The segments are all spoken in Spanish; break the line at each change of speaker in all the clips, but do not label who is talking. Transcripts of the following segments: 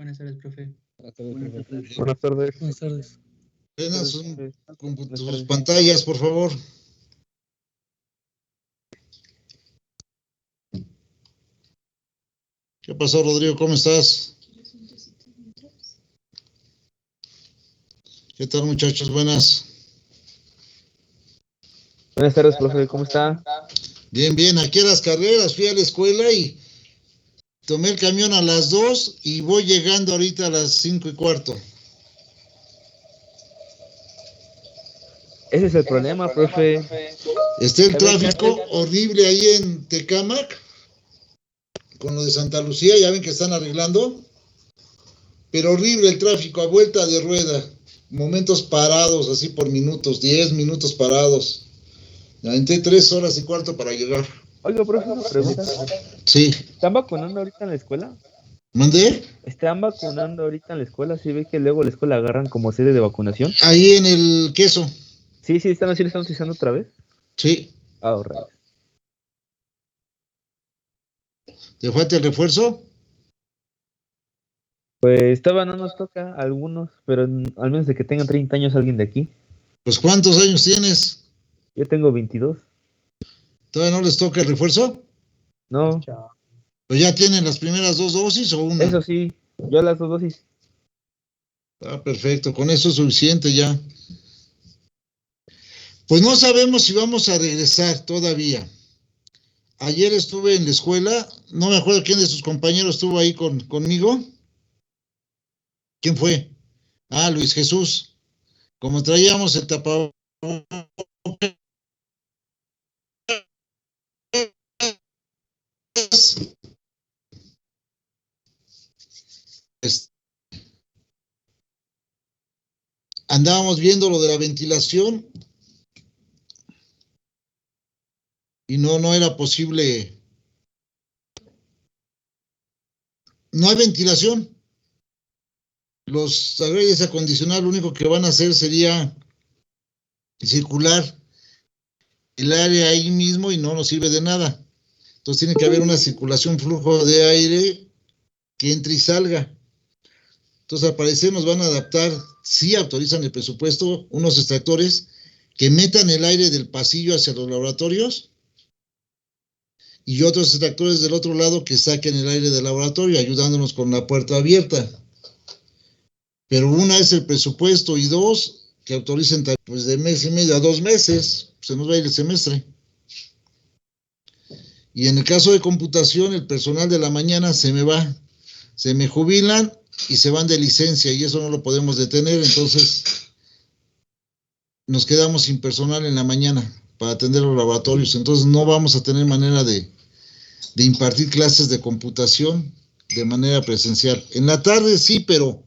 Buenas tardes, profe.
Buenas tardes.
Buenas tardes.
Prendan sus pantallas, por favor. ¿Qué pasó, Rodrigo? ¿Cómo estás? ¿Qué tal, muchachos? Buenas.
Buenas tardes, profe. ¿Cómo está?
Bien, bien. Aquí a las carreras fui a la escuela y tomé el camión a las 2 y voy llegando ahorita a las 5:15.
Ese es el problema, profe.
Está el tráfico horrible ahí en Tecámac, con lo de Santa Lucía, ya ven que están arreglando, pero horrible el tráfico a vuelta de rueda, momentos parados, así por minutos, 10 minutos parados. Me aventé 3 horas y cuarto para llegar.
Oiga, profe, una pregunta.
Sí.
¿Están vacunando ahorita en la escuela?
¿Mandé?
¿Están vacunando ahorita en la escuela? ¿Sí ve que luego la escuela agarran como sede de vacunación?
Ahí en el queso.
Sí, ¿están utilizando otra vez?
Sí.
Ah, rayos.
¿Te falta el refuerzo?
Pues no nos toca a algunos, pero al menos de que tengan 30 años alguien de aquí.
Pues ¿cuántos años tienes?
Yo tengo 22.
¿Todavía no les toca el refuerzo?
No.
¿Pues ya tienen las primeras 2 dosis o una?
Eso sí, yo las 2 dosis.
Ah, perfecto, con eso es suficiente ya. Pues no sabemos si vamos a regresar todavía. Ayer estuve en la escuela, no me acuerdo quién de sus compañeros estuvo ahí conmigo. ¿Quién fue? Ah, Luis Jesús. Como traíamos el tapabocas, andábamos viendo lo de la ventilación y no era posible. No hay ventilación. Los aires acondicionados lo único que van a hacer sería circular el aire ahí mismo y no nos sirve de nada. Entonces tiene que haber una circulación, flujo de aire que entre y salga. Entonces al parecer nos van a adaptar, sí autorizan el presupuesto, unos extractores que metan el aire del pasillo hacia los laboratorios y otros extractores del otro lado que saquen el aire del laboratorio ayudándonos con la puerta abierta. Pero una es el presupuesto y dos, que autoricen pues de mes y medio a 2 meses, se nos va a ir el semestre. Y en el caso de computación, el personal de la mañana se me jubilan y se van de licencia y eso no lo podemos detener, entonces nos quedamos sin personal en la mañana para atender los laboratorios, entonces no vamos a tener manera de impartir clases de computación de manera presencial. En la tarde sí, pero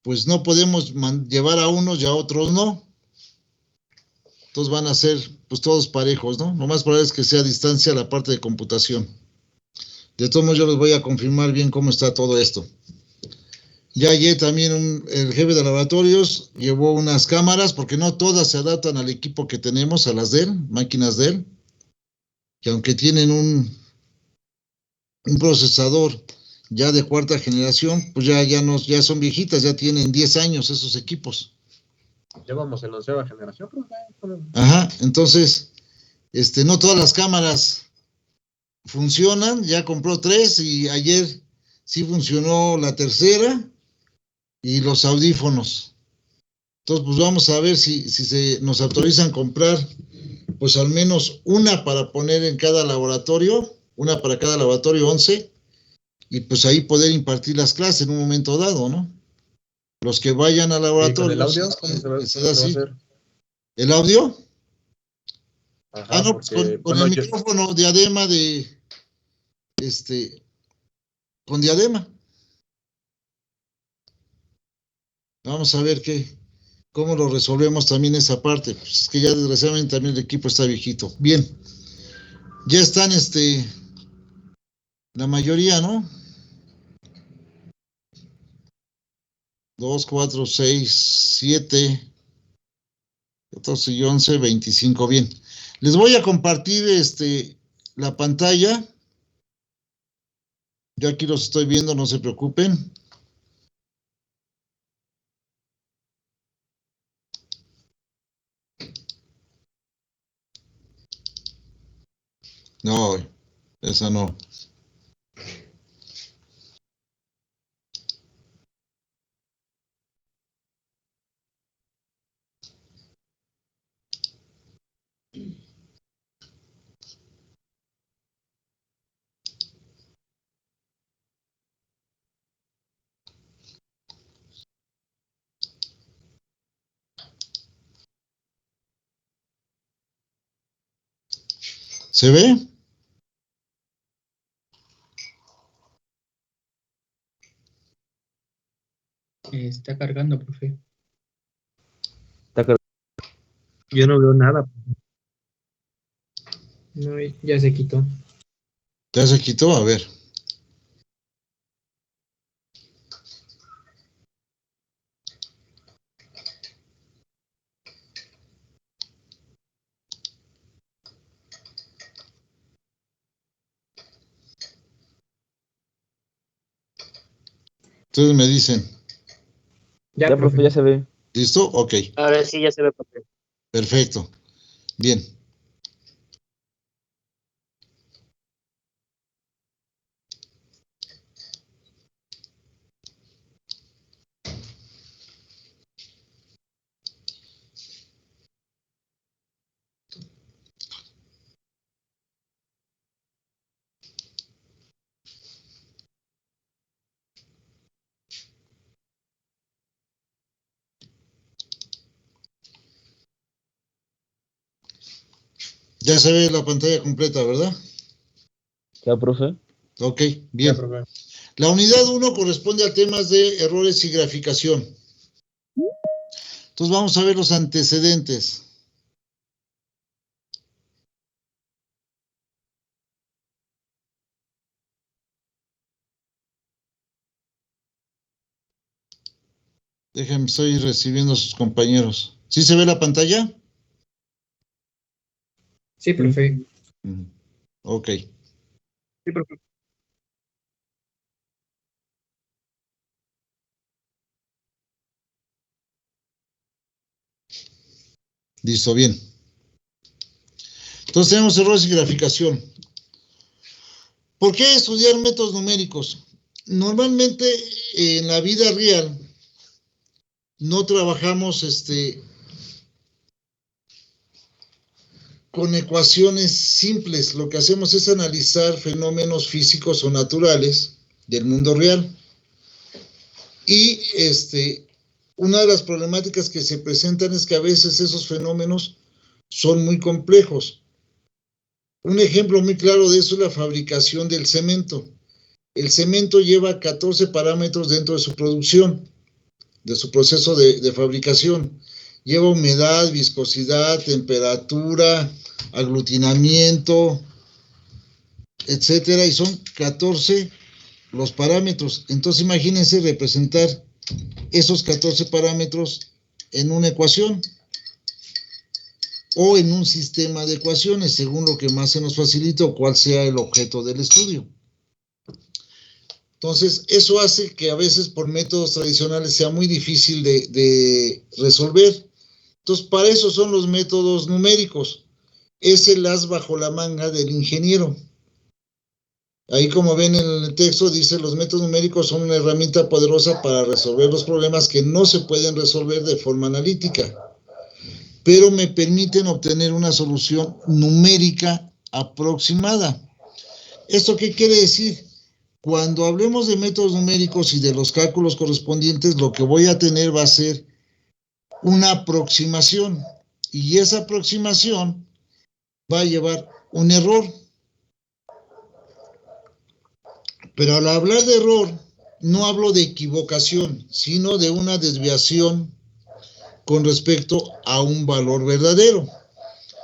pues no podemos llevar a unos y a otros no. Entonces van a ser pues todos parejos, ¿no? Lo más probable es que sea a distancia la parte de computación. De todos modos yo les voy a confirmar bien cómo está todo esto. Ya ayer también el jefe de laboratorios llevó unas cámaras, porque no todas se adaptan al equipo que tenemos, a las Dell, máquinas Dell, que aunque tienen un procesador ya de 4ª generación, pues ya son viejitas, ya tienen 10 años esos equipos.
Ya vamos en la 11ª generación, profe.
Ajá, entonces, no todas las cámaras funcionan, ya compró 3 y ayer sí funcionó la tercera y los audífonos. Entonces, pues vamos a ver si nos autorizan comprar, pues al menos una para poner en cada laboratorio, una para cada laboratorio 11, y pues ahí poder impartir las clases en un momento dado, ¿no? Los que vayan al laboratorio.
¿Y con el audio? ¿Cómo se va a hacer?
¿El audio?
Ajá,
no, porque, con el micrófono diadema con diadema. Vamos a ver cómo lo resolvemos también esa parte. Pues es que ya desgraciadamente también el equipo está viejito. Bien. Ya están la mayoría, ¿no? 2, 4, 6, 7, 14 y 11, 25. Bien. Les voy a compartir la pantalla. Yo aquí los estoy viendo, no se preocupen. No, esa no. ¿Se ve?
Está cargando, profe.
Está
Yo no veo nada. No, ya se quitó.
¿Ya se quitó? A ver. Ustedes me dicen,
Ya, profe, ya se ve.
¿listo? Ok,
Ahora sí ya se ve, profe.
perfecto. Bien. Ya se ve la pantalla completa, ¿verdad?
Ya, profe.
Ok,
Ya,
bien.
profe.
La unidad 1 corresponde a temas de errores y graficación. Entonces vamos a ver los antecedentes. Déjenme, estoy recibiendo a sus compañeros. ¿Sí se ve la pantalla?
Sí, profe.
Ok.
Sí, profe.
Listo, bien. Entonces tenemos errores y graficación. ¿Por qué estudiar métodos numéricos? Normalmente en la vida real no trabajamos con ecuaciones simples. Lo que hacemos es analizar fenómenos físicos o naturales del mundo real. Y una de las problemáticas que se presentan es que a veces esos fenómenos son muy complejos. Un ejemplo muy claro de eso es la fabricación del cemento. El cemento lleva 14 parámetros dentro de su producción, de su proceso de fabricación. Lleva humedad, viscosidad, temperatura, aglutinamiento, etcétera, y son 14 los parámetros. Entonces imagínense representar esos 14 parámetros en una ecuación o en un sistema de ecuaciones, según lo que más se nos facilite o cuál sea el objeto del estudio. Entonces, eso hace que a veces por métodos tradicionales sea muy difícil de resolver. Entonces, para eso son los métodos numéricos. Es el as bajo la manga del ingeniero. Ahí, como ven en el texto, dice: los métodos numéricos son una herramienta poderosa para resolver los problemas que no se pueden resolver de forma analítica, pero me permiten obtener una solución numérica aproximada. ¿Esto qué quiere decir? Cuando hablemos de métodos numéricos y de los cálculos correspondientes, lo que voy a tener va a ser una aproximación, y esa aproximación va a llevar un error. Pero al hablar de error, no hablo de equivocación, sino de una desviación con respecto a un valor verdadero.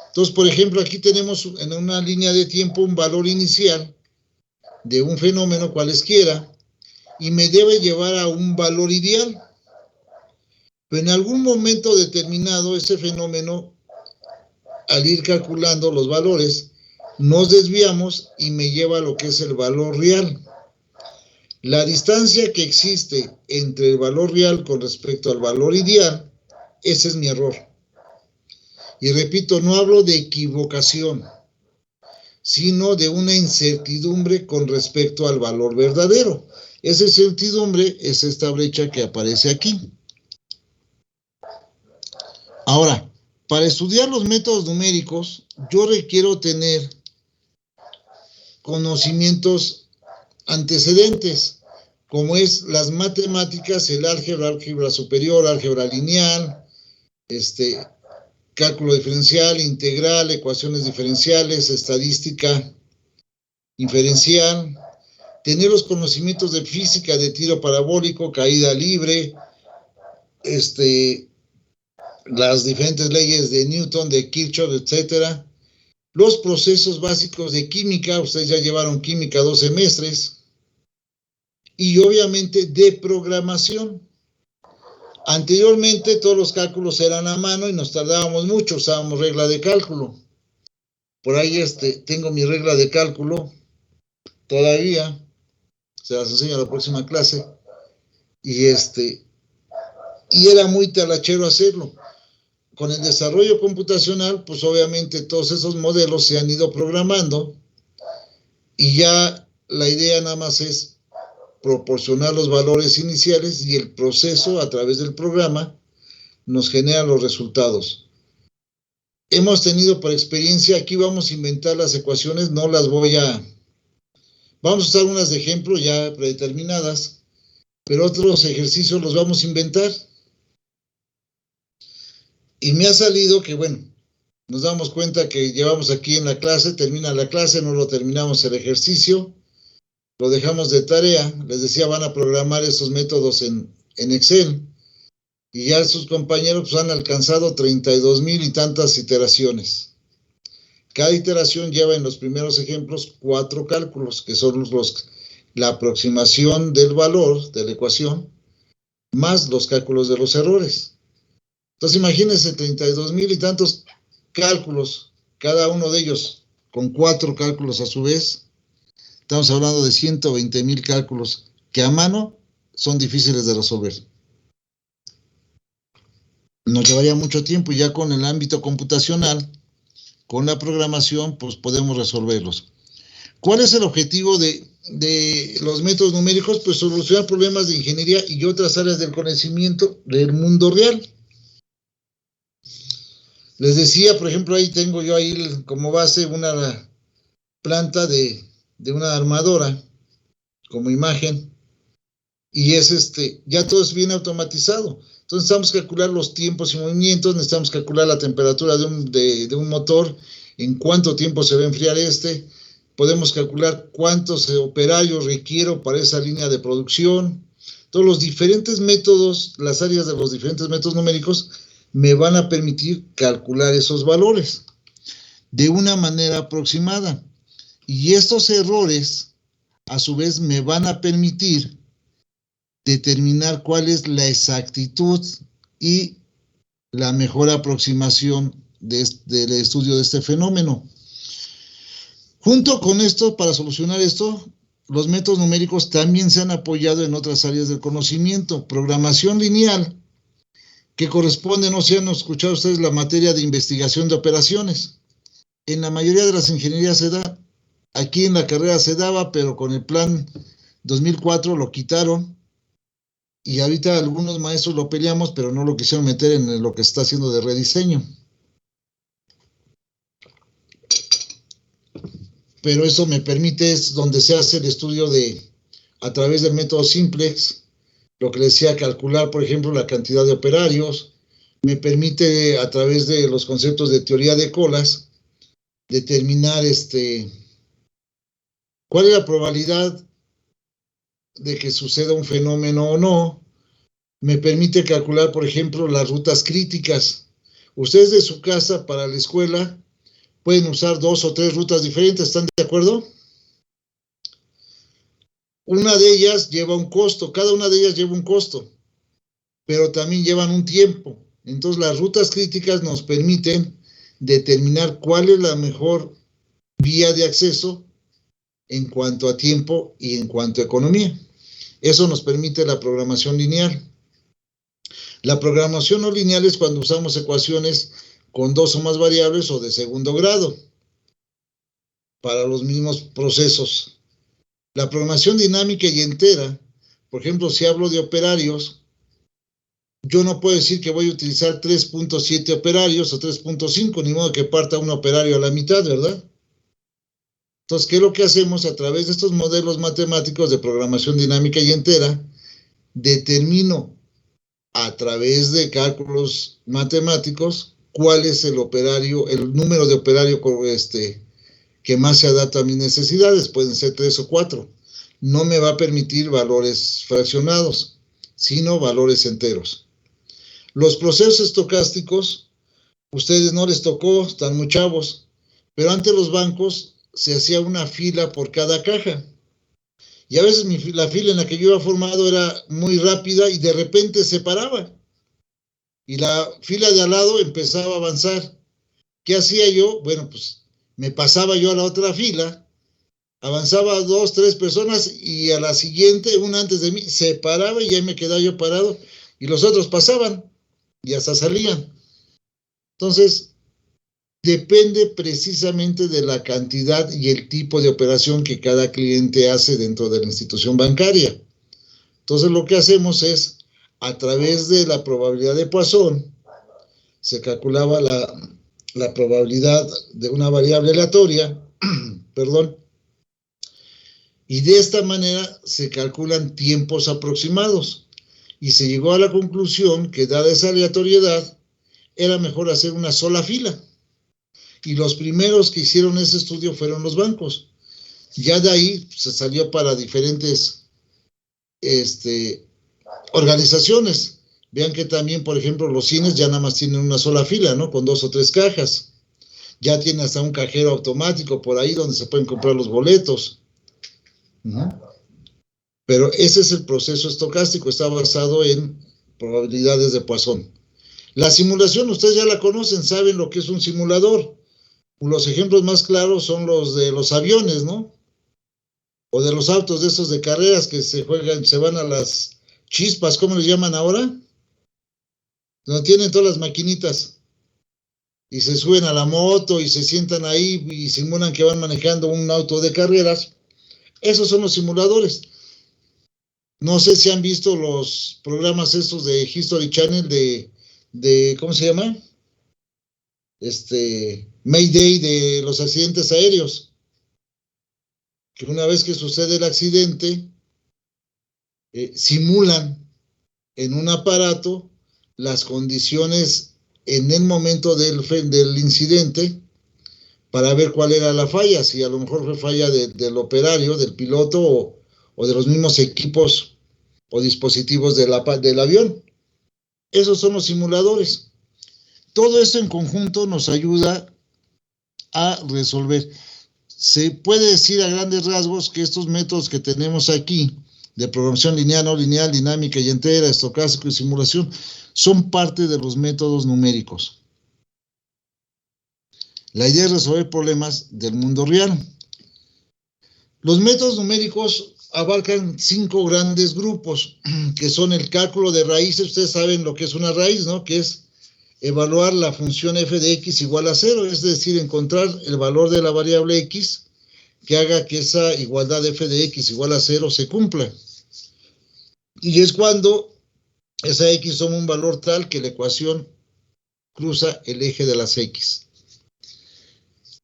Entonces, por ejemplo, aquí tenemos en una línea de tiempo un valor inicial de un fenómeno cualesquiera y me debe llevar a un valor ideal. Pero en algún momento determinado, ese fenómeno, al ir calculando los valores, nos desviamos y me lleva a lo que es el valor real. La distancia que existe entre el valor real con respecto al valor ideal, ese es mi error. Y repito, no hablo de equivocación, sino de una incertidumbre con respecto al valor verdadero. Esa incertidumbre es esta brecha que aparece aquí. Ahora, para estudiar los métodos numéricos, yo requiero tener conocimientos antecedentes, como es las matemáticas, el álgebra, álgebra superior, álgebra lineal, cálculo diferencial, integral, ecuaciones diferenciales, estadística inferencial, tener los conocimientos de física de tiro parabólico, caída libre, las diferentes leyes de Newton, de Kirchhoff, etcétera. Los procesos básicos de química, ustedes ya llevaron química 2 semestres, y obviamente de programación. Anteriormente todos los cálculos eran a mano y nos tardábamos mucho, usábamos regla de cálculo. Por ahí tengo mi regla de cálculo todavía, se las enseño a la próxima clase, y era muy talachero hacerlo. Con el desarrollo computacional, pues obviamente todos esos modelos se han ido programando y ya la idea nada más es proporcionar los valores iniciales y el proceso a través del programa nos genera los resultados. Hemos tenido por experiencia, aquí vamos a inventar las ecuaciones, no las vamos a usar unas de ejemplo ya predeterminadas, pero otros ejercicios los vamos a inventar. Y me ha salido que, bueno, nos damos cuenta que llevamos aquí en la clase, termina la clase, no lo terminamos el ejercicio, lo dejamos de tarea, les decía, van a programar esos métodos en Excel, y ya sus compañeros pues, han alcanzado 32,000 y tantas iteraciones. Cada iteración lleva en los primeros ejemplos 4 cálculos, que son la aproximación del valor de la ecuación, más los cálculos de los errores. Entonces imagínense 32,000 y tantos cálculos, cada uno de ellos con 4 cálculos a su vez. Estamos hablando de 120,000 cálculos que a mano son difíciles de resolver. Nos llevaría mucho tiempo y ya con el ámbito computacional, con la programación, pues podemos resolverlos. ¿Cuál es el objetivo de los métodos numéricos? Pues solucionar problemas de ingeniería y otras áreas del conocimiento del mundo real. Les decía, por ejemplo, ahí tengo yo ahí como base una planta de una armadora como imagen y es ya todo es bien automatizado. Entonces necesitamos calcular los tiempos y movimientos, necesitamos calcular la temperatura de un motor, en cuánto tiempo se va a enfriar podemos calcular cuántos operarios requiero para esa línea de producción. Todos los diferentes métodos, las áreas de los diferentes métodos numéricos me van a permitir calcular esos valores de una manera aproximada. Y estos errores, a su vez, me van a permitir determinar cuál es la exactitud y la mejor aproximación del estudio de este fenómeno. Junto con esto, para solucionar esto, los métodos numéricos también se han apoyado en otras áreas del conocimiento. Programación lineal, que corresponde, no sé, han escuchado ustedes la materia de investigación de operaciones. En la mayoría de las ingenierías se da, aquí en la carrera se daba, pero con el plan 2004 lo quitaron y ahorita algunos maestros lo peleamos, pero no lo quisieron meter en lo que está haciendo de rediseño. Pero eso me permite, es donde se hace el estudio a través del método simplex, lo que les decía, calcular, por ejemplo, la cantidad de operarios, me permite a través de los conceptos de teoría de colas, determinar cuál es la probabilidad de que suceda un fenómeno o no, me permite calcular, por ejemplo, las rutas críticas. Ustedes de su casa para la escuela pueden usar 2 o 3 rutas diferentes, ¿están de acuerdo? Una de ellas lleva un costo, cada una de ellas lleva un costo, pero también llevan un tiempo. Entonces las rutas críticas nos permiten determinar cuál es la mejor vía de acceso en cuanto a tiempo y en cuanto a economía. Eso nos permite la programación lineal. La programación no lineal es cuando usamos ecuaciones con 2 o más variables o de segundo grado. para los mismos procesos. La programación dinámica y entera, por ejemplo, si hablo de operarios, yo no puedo decir que voy a utilizar 3.7 operarios o 3.5, ni modo que parta un operario a la mitad, ¿verdad? Entonces, ¿qué es lo que hacemos? A través de estos modelos matemáticos de programación dinámica y entera, determino a través de cálculos matemáticos cuál es el operario, el número de operario que más se adapta a mis necesidades. Pueden ser 3 o 4. No me va a permitir valores fraccionados, sino valores enteros. Los procesos estocásticos, ustedes no les tocó, están muy chavos, pero antes los bancos se hacía una fila por cada caja. Y a veces la fila en la que yo iba formado era muy rápida y de repente se paraba. Y la fila de al lado empezaba a avanzar. ¿Qué hacía yo? Bueno, pues me pasaba yo a la otra fila, avanzaba 2, 3 personas y a la siguiente, una antes de mí, se paraba y ahí me quedaba yo parado y los otros pasaban y hasta salían. Entonces, depende precisamente de la cantidad y el tipo de operación que cada cliente hace dentro de la institución bancaria. Entonces, lo que hacemos es, a través de la probabilidad de Poisson, se calculaba la probabilidad de una variable aleatoria, perdón, y de esta manera se calculan tiempos aproximados. Y se llegó a la conclusión que, dada esa aleatoriedad, era mejor hacer una sola fila. Y los primeros que hicieron ese estudio fueron los bancos. Ya de ahí se salió para diferentes organizaciones. Vean que también, por ejemplo, los cines ya nada más tienen una sola fila, ¿no? Con 2 o 3 cajas. Ya tiene hasta un cajero automático por ahí donde se pueden comprar los boletos. Pero ese es el proceso estocástico, está basado en probabilidades de Poisson. La simulación, ustedes ya la conocen, saben lo que es un simulador. Los ejemplos más claros son los de los aviones, ¿no? O de los autos de esos de carreras que se juegan, se van a las chispas, ¿cómo les llaman ahora? Donde tienen todas las maquinitas. Y se suben a la moto y se sientan ahí y simulan que van manejando un auto de carreras. Esos son los simuladores. No sé si han visto los programas estos de History Channel de ¿cómo se llama? Mayday, de los accidentes aéreos. Que una vez que sucede el accidente, simulan en un aparato las condiciones en el momento del incidente para ver cuál era la falla, si a lo mejor fue falla del operario, del piloto o de los mismos equipos o dispositivos del avión. Esos son los simuladores. Todo esto en conjunto nos ayuda a resolver. Se puede decir a grandes rasgos que estos métodos que tenemos aquí, de programación lineal, no lineal, dinámica y entera, estocástico y simulación, son parte de los métodos numéricos. La idea es resolver problemas del mundo real. Los métodos numéricos abarcan 5 grandes grupos, que son el cálculo de raíces. Ustedes saben lo que es una raíz, ¿no? Que es evaluar la función f de x igual a 0, es decir, encontrar el valor de la variable x que haga que esa igualdad de f de x igual a 0 se cumpla. Y es cuando esa x toma un valor tal que la ecuación cruza el eje de las x.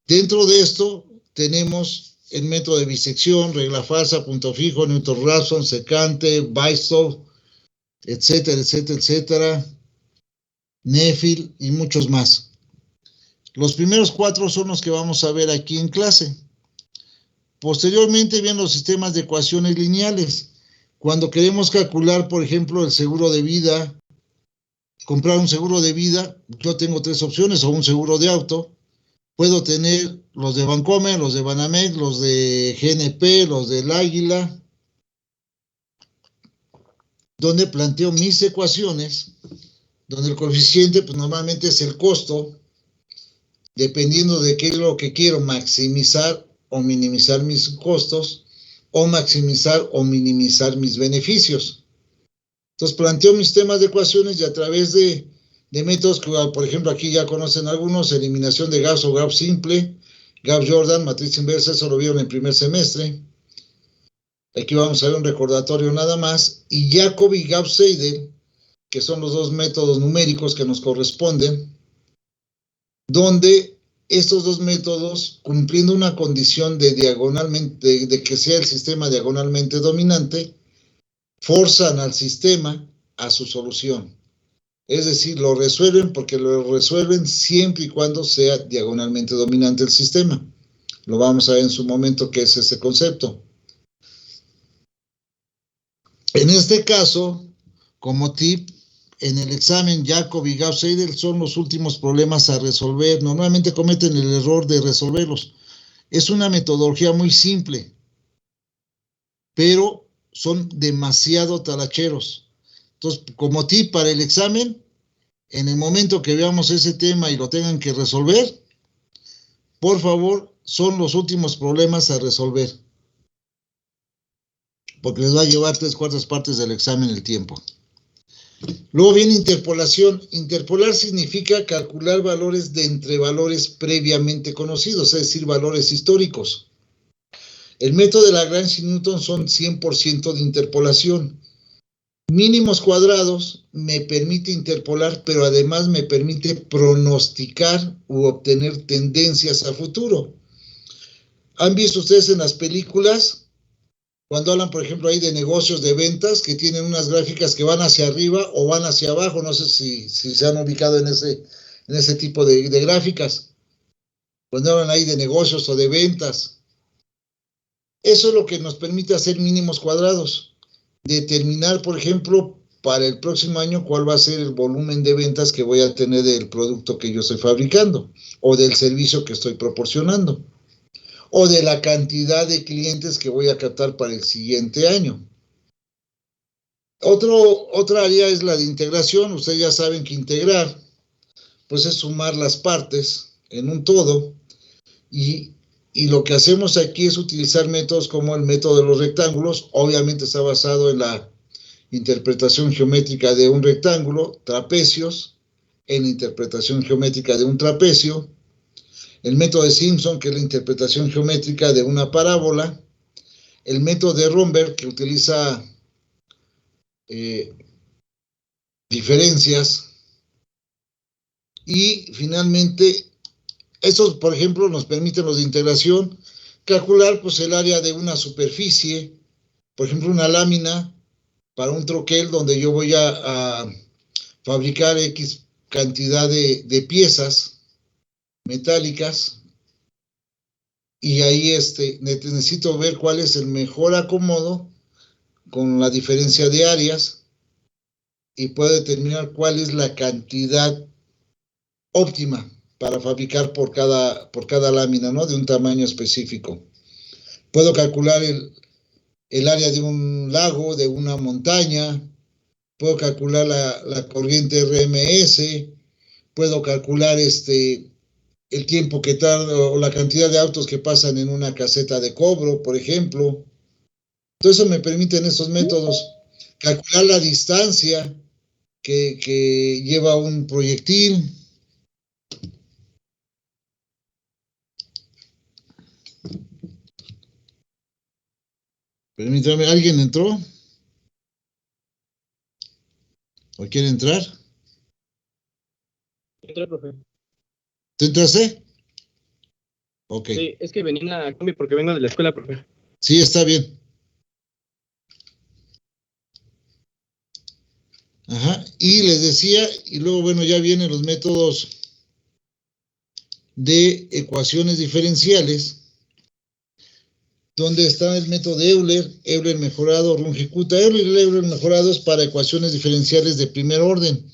Dentro de esto tenemos el método de bisección, regla falsa, punto fijo, Newton-Raphson, secante, Weierstrass, etcétera, etcétera, etcétera, Neifeld y muchos más. Los primeros 4 son los que vamos a ver aquí en clase. Posteriormente vienen los sistemas de ecuaciones lineales. Cuando queremos calcular, por ejemplo, el seguro de vida, comprar un seguro de vida, yo tengo 3 opciones, o un seguro de auto. Puedo tener los de Bancomer, los de Banamex, los de GNP, los del Águila, donde planteo mis ecuaciones, donde el coeficiente pues normalmente es el costo, dependiendo de qué es lo que quiero, maximizar o minimizar mis costos, o maximizar o minimizar mis beneficios. Entonces planteo mis temas de ecuaciones y a través de métodos que, por ejemplo, aquí ya conocen algunos, eliminación de Gauss o Gauss simple, Gauss-Jordan, matriz inversa, eso lo vieron en el primer semestre. Aquí vamos a ver un recordatorio nada más. Y Jacob y Gauss-Seidel, que son los dos métodos numéricos que nos corresponden, donde estos dos métodos, cumpliendo una condición de diagonalmente, de que sea el sistema diagonalmente dominante, forzan al sistema a su solución. Es decir, lo resuelven porque lo resuelven siempre y cuando sea diagonalmente dominante el sistema. Lo vamos a ver en su momento qué es ese concepto. En este caso, como tip, en el examen Jacob y Gauss-Seidel son los últimos problemas a resolver. Normalmente cometen el error de resolverlos. Es una metodología muy simple, pero son demasiado talacheros. Entonces, como tip para el examen, en el momento que veamos ese tema y lo tengan que resolver, por favor, son los últimos problemas a resolver, porque les va a llevar 3/4 partes del examen el tiempo. Luego viene interpolación. Interpolar significa calcular valores de entre valores previamente conocidos, es decir, valores históricos. El método de Lagrange-Newton son 100% de interpolación. Mínimos cuadrados me permite interpolar, pero además me permite pronosticar u obtener tendencias a futuro. ¿Han visto ustedes en las películas, cuando hablan, por ejemplo, ahí de negocios de ventas, que tienen unas gráficas que van hacia arriba o van hacia abajo? No sé si se han ubicado en ese tipo de gráficas. Cuando hablan ahí de negocios o de ventas. Eso es lo que nos permite hacer mínimos cuadrados. Determinar, por ejemplo, para el próximo año cuál va a ser el volumen de ventas que voy a tener del producto que yo estoy fabricando o del servicio que estoy proporcionando, o de la cantidad de clientes que voy a captar para el siguiente año. Otra área es la de integración. Ustedes ya saben que integrar, pues es sumar las partes en un todo, y lo que hacemos aquí es utilizar métodos como el método de los rectángulos. Obviamente está basado en la interpretación geométrica de un rectángulo, trapecios, en la interpretación geométrica de un trapecio, el método de Simpson, que es la interpretación geométrica de una parábola, el método de Romberg, que utiliza diferencias, y finalmente, estos, por ejemplo, nos permiten los de integración, calcular pues el área de una superficie, por ejemplo, una lámina para un troquel donde yo voy a fabricar X cantidad de piezas metálicas, y ahí necesito ver cuál es el mejor acomodo con la diferencia de áreas, y puedo determinar cuál es la cantidad óptima para fabricar por cada lámina, ¿no? De un tamaño específico. Puedo calcular el área de un lago, de una montaña, puedo calcular la corriente RMS, puedo calcular el tiempo que tarda o la cantidad de autos que pasan en una caseta de cobro, por ejemplo. Todo eso me permiten estos métodos. Calcular la distancia que lleva un proyectil. Permítame, ¿alguien entró? ¿O quiere entrar?
Entré, profe.
¿Tú entraste? Ok.
Sí, es que venía a combi porque vengo de la escuela, profe.
Sí, está bien. Ajá. Y les decía, y luego, bueno, ya vienen los métodos de ecuaciones diferenciales, donde está el método de Euler mejorado, Runge-Kutta. Euler mejorado es para ecuaciones diferenciales de primer orden.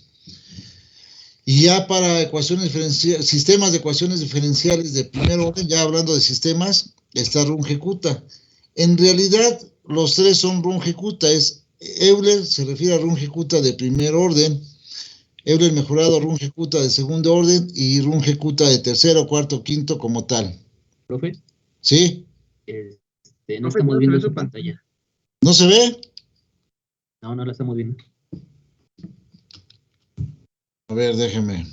Y ya para ecuaciones diferenciales, sistemas de ecuaciones diferenciales de primer orden, ya hablando de sistemas, está Runge-Kutta. En realidad, los tres son Runge-Kutta. Euler se refiere a Runge-Kutta de primer orden, Euler mejorado, Runge-Kutta de segundo orden y Runge-Kutta de tercero, cuarto, quinto como tal.
Profe,
¿Sí?
no estamos viendo su pantalla.
¿No se ve?
No, no la estamos viendo.
A ver, déjeme.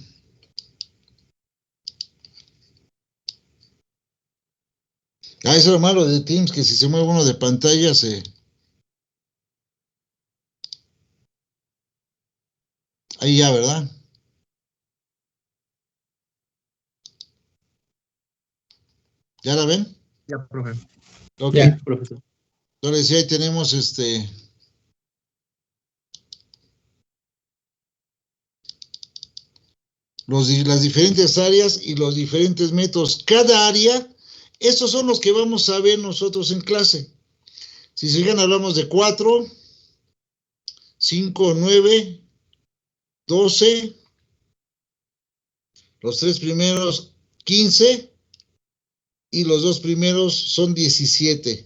Ah, eso es lo malo de Teams, que si se mueve uno de pantalla se... Ahí ya, ¿verdad? ¿Ya la ven?
Ya, profe.
Ok.
Ya, profesor.
Entonces sí, ahí tenemos las diferentes áreas y los diferentes métodos. Cada área, estos son los que vamos a ver nosotros en clase. Si se fijan, hablamos de 4, 5, 9, 12, los 3 primeros 15 y los 2 primeros son 17.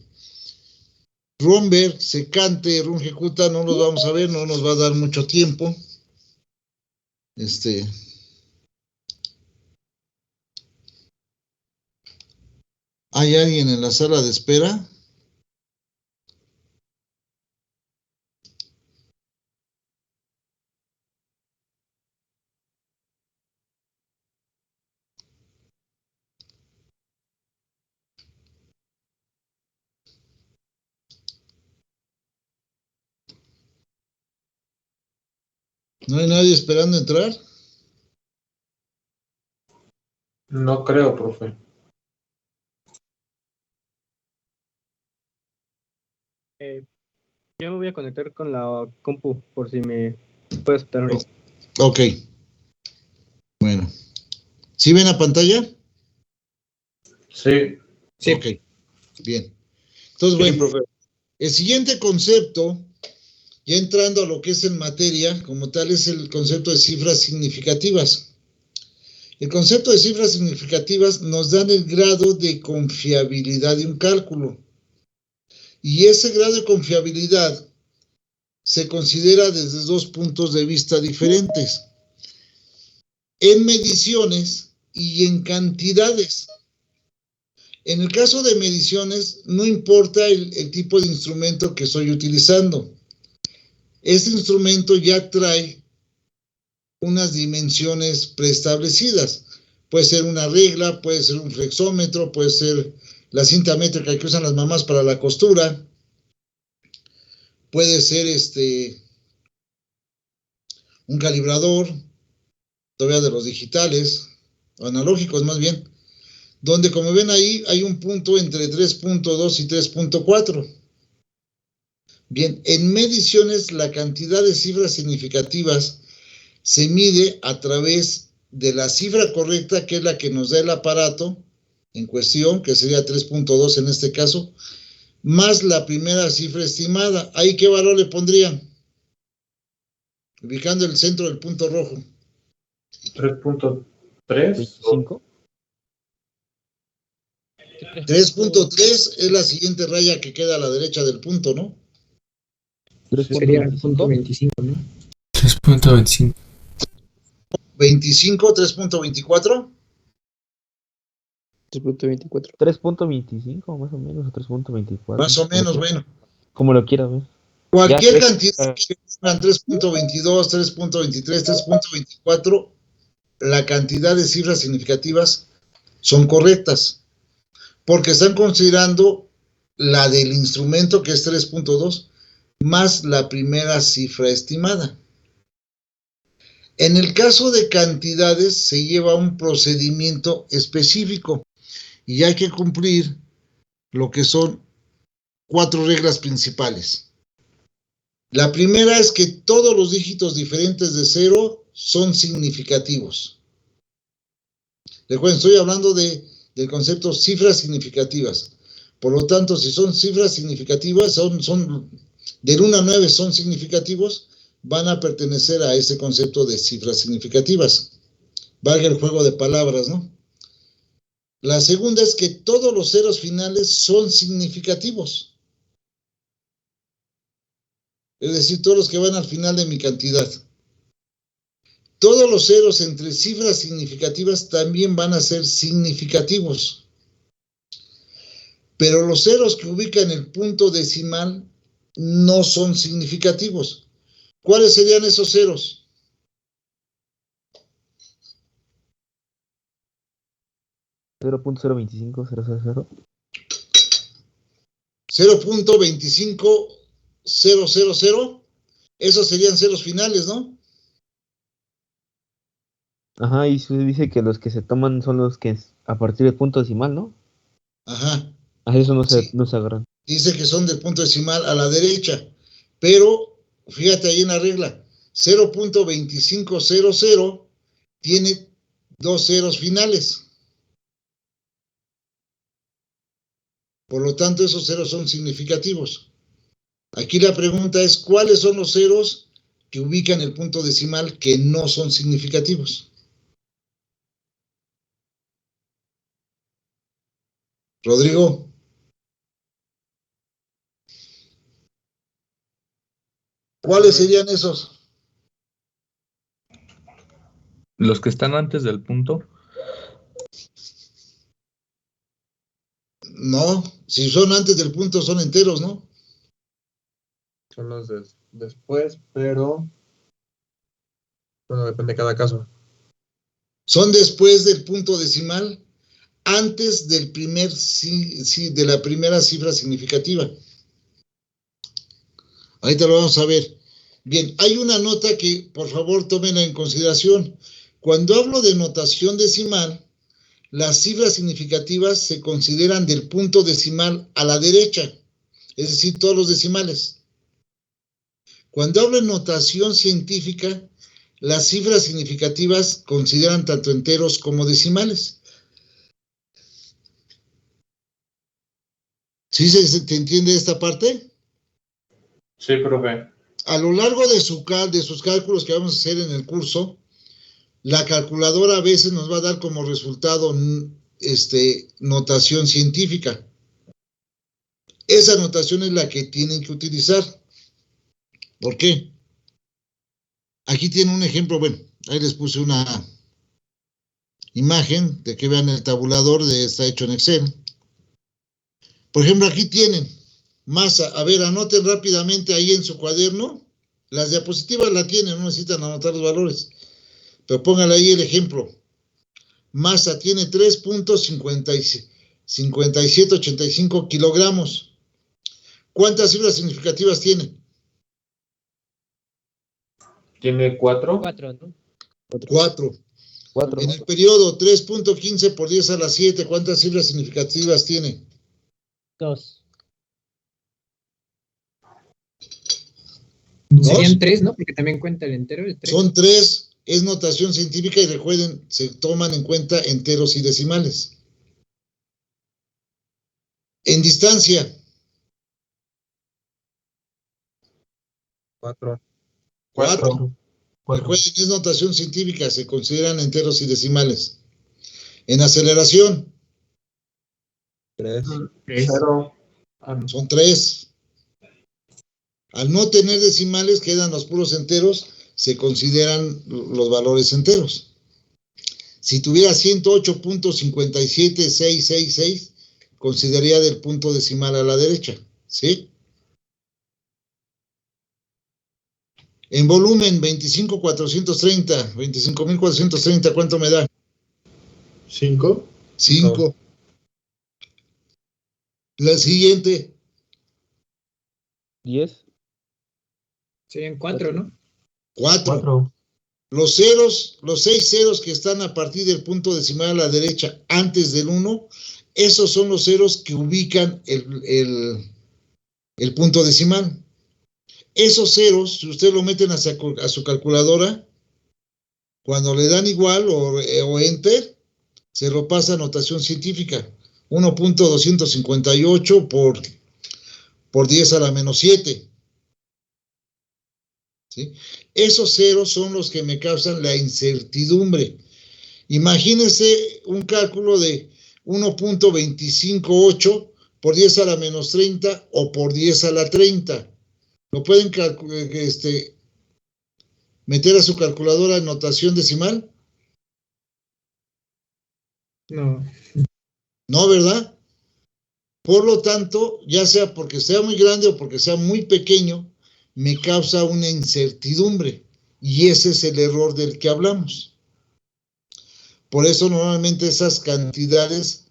Romberg, secante, rungecuta, no los vamos a ver, no nos va a dar mucho tiempo. ¿Hay alguien en la sala de espera? ¿No hay nadie esperando entrar?
No creo, profe.
Yo me voy a conectar con la compu por si me puedes estar ahorita.
Ok. Bueno. ¿Sí ven la pantalla?
Sí.
Sí.
Ok. Bien. Entonces, bueno, el siguiente concepto, ya entrando a lo que es en materia, como tal, es el concepto de cifras significativas. El concepto de cifras significativas nos dan el grado de confiabilidad de un cálculo. Y ese grado de confiabilidad se considera desde 2 puntos de vista diferentes. En mediciones y en cantidades. En el caso de mediciones, no importa el tipo de instrumento que estoy utilizando. Este instrumento ya trae unas dimensiones preestablecidas. Puede ser una regla, puede ser un flexómetro, puede ser la cinta métrica que usan las mamás para la costura, puede ser un calibrador, todavía de los digitales, o analógicos más bien, donde como ven ahí hay un punto entre 3.2 y 3.4. Bien, en mediciones la cantidad de cifras significativas se mide a través de la cifra correcta, que es la que nos da el aparato en cuestión, que sería 3.2 en este caso, más la primera cifra estimada. ¿Ahí qué valor le pondrían? Ubicando el centro del punto rojo.
3.3.
25.
3.3 es la siguiente raya que queda a la derecha del punto, ¿no?
Sería el punto
3.25.
25, ¿no?
3.25.
25, 3.24.
3.24.
3.25 más o menos, o 3.24.
Más o menos, bueno.
Como lo quieras ver.
Cualquier
Ya,
cantidad que pongan 3.22, 3.23, 3.24, la cantidad de cifras significativas son correctas, porque están considerando la del instrumento, que es 3.2, más la primera cifra estimada. En el caso de cantidades se lleva un procedimiento específico y hay que cumplir lo que son 4 reglas principales. La primera es que todos los dígitos diferentes de 0 son significativos. Recuerden, estoy hablando del concepto cifras significativas. Por lo tanto, si son cifras significativas, son del 1 a 9 son significativos, van a pertenecer a ese concepto de cifras significativas. Valga el juego de palabras, ¿no? La segunda es que todos los ceros finales son significativos. Es decir, todos los que van al final de mi cantidad. Todos los ceros entre cifras significativas también van a ser significativos. Pero los ceros que ubican el punto decimal no son significativos. ¿Cuáles serían esos ceros?
.025, 000.
0.25000, esos serían ceros finales, ¿no?
Ajá, y se dice que los que se toman son los que a partir del punto decimal, ¿no?
Ajá.
A eso no
Sí.
no se agarran.
Dice que son del punto decimal a la derecha, pero fíjate ahí en la regla, 0.2500 tiene dos ceros finales. Por lo tanto, esos ceros son significativos. Aquí la pregunta es, ¿cuáles son los ceros que ubican el punto decimal que no son significativos? Rodrigo. ¿Cuáles serían esos?
Los que están antes del punto.
No, si son antes del punto son enteros, ¿no?
Son los después, pero bueno, depende de cada caso.
Son después del punto decimal, antes del de la primera cifra significativa. Ahorita lo vamos a ver. Bien, hay una nota que por favor tómenla en consideración. Cuando hablo de notación decimal, las cifras significativas se consideran del punto decimal a la derecha, es decir, todos los decimales. Cuando hablo de notación científica, las cifras significativas consideran tanto enteros como decimales. ¿Sí te entiende esta parte?
Sí, profe.
A lo largo de sus cálculos que vamos a hacer en el curso, la calculadora a veces nos va a dar como resultado notación científica. Esa notación es la que tienen que utilizar. ¿Por qué? Aquí tiene un ejemplo, bueno, ahí les puse una imagen de que vean el tabulador, está hecho en Excel. Por ejemplo, aquí tienen masa. A ver, anoten rápidamente ahí en su cuaderno. Las diapositivas la tienen, no necesitan anotar los valores. Pero pónganle ahí el ejemplo. Masa tiene 3.5785 kilogramos. ¿Cuántas cifras significativas tiene?
Tiene 4.
4, ¿no?
4.
4.
En el periodo 3.15 por 10 a la 7, ¿cuántas cifras significativas tiene?
2.
Serían 3, ¿no? Porque también cuenta el entero. El 3.
Son 3, es notación científica y recuerden, se toman en cuenta enteros y decimales. En distancia.
4.
4. Recuerden, es notación científica, se consideran enteros y decimales. En aceleración.
3.
0.
Son 3. Al no tener decimales, quedan los puros enteros, se consideran los valores enteros. Si tuviera 108.57666, consideraría del punto decimal a la derecha, ¿sí? En volumen, 25.430, ¿cuánto me da?
5.
5. La siguiente.
10.
Serían 4, ¿no?
4. Los 6 ceros que están a partir del punto decimal a la derecha, antes del 1, esos son los ceros que ubican el punto decimal. Esos ceros, si ustedes lo meten a su calculadora, cuando le dan igual o enter, se lo pasa a notación científica. 1.258 por 10 a la menos 7. ¿Sí? Esos ceros son los que me causan la incertidumbre. Imagínense un cálculo de 1.258 por 10 a la menos 30 o por 10 a la 30. ¿Lo pueden meter a su calculadora en notación decimal?
No.
No, ¿verdad? Por lo tanto, ya sea porque sea muy grande o porque sea muy pequeño, me causa una incertidumbre. Y ese es el error del que hablamos. Por eso normalmente esas cantidades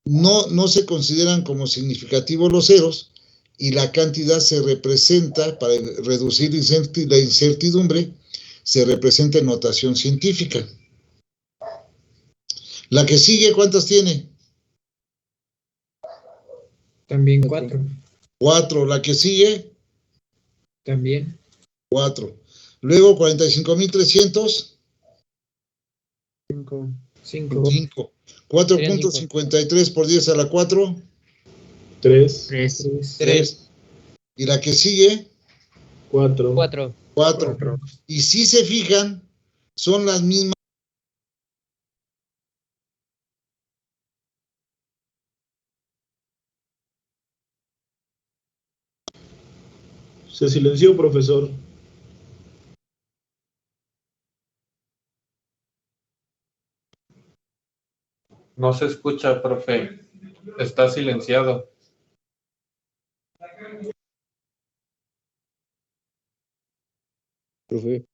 no se consideran como significativos los ceros, y la cantidad se representa, para reducir la incertidumbre, se representa en notación científica. La que sigue, ¿cuántas tiene?
También 4.
4. La que sigue,
También
4. Luego 45.300.
5.
5.
5. 4.53 por 10 a la 4.
3,
3. Y la que sigue,
4,
4.
4. Y si se fijan, son las mismas.
Se silenció, profesor.
No se escucha, profe. Está silenciado.
Profe.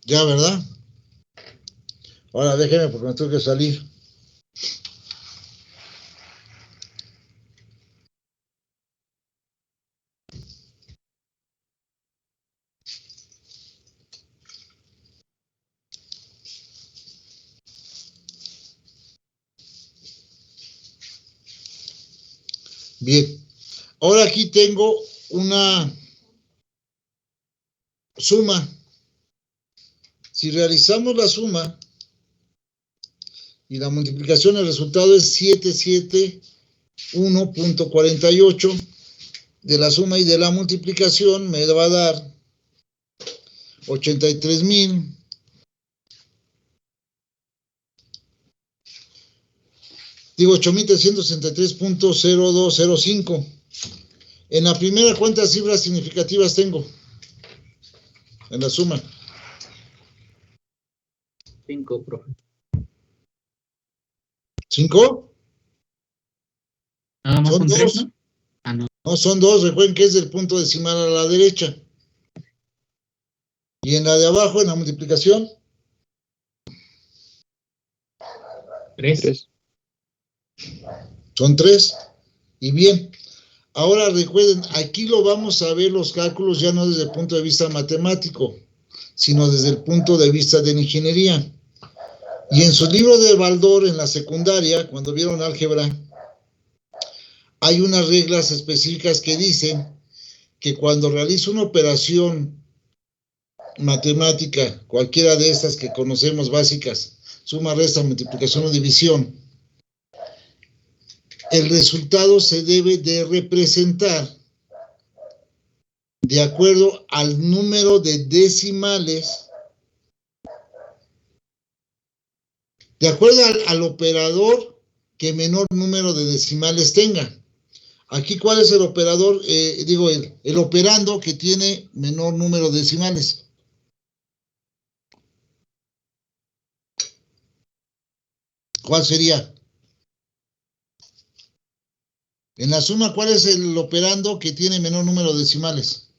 Ya, ¿verdad? Ahora déjeme porque me tengo que salir. Bien. Ahora aquí tengo una suma. Si realizamos la suma y la multiplicación, el resultado es 771.48. De la suma y de la multiplicación me va a dar 83.000. Digo 8.363.0205. En la primera, ¿cuántas cifras significativas tengo? En la suma.
5, profe.
¿5?
Nada más
Son
son 3,
dos.
¿no? Ah, no.
No, son 2. Recuerden que es del punto decimal a la derecha. Y en la de abajo, en la multiplicación,
3.
son 3. Y bien, ahora recuerden, aquí lo vamos a ver los cálculos ya no desde el punto de vista matemático, sino desde el punto de vista de la ingeniería. Y en su libro de Baldor, en la secundaria, cuando vieron álgebra, hay unas reglas específicas que dicen que cuando realizo una operación matemática, cualquiera de estas que conocemos básicas, suma, resta, multiplicación o división, el resultado se debe de representar de acuerdo al número de decimales, de acuerdo al operador que menor número de decimales tenga. Aquí, ¿cuál es el operador? El operando que tiene menor número de decimales. ¿Cuál sería? En la suma, ¿cuál es el operando que tiene menor número de decimales?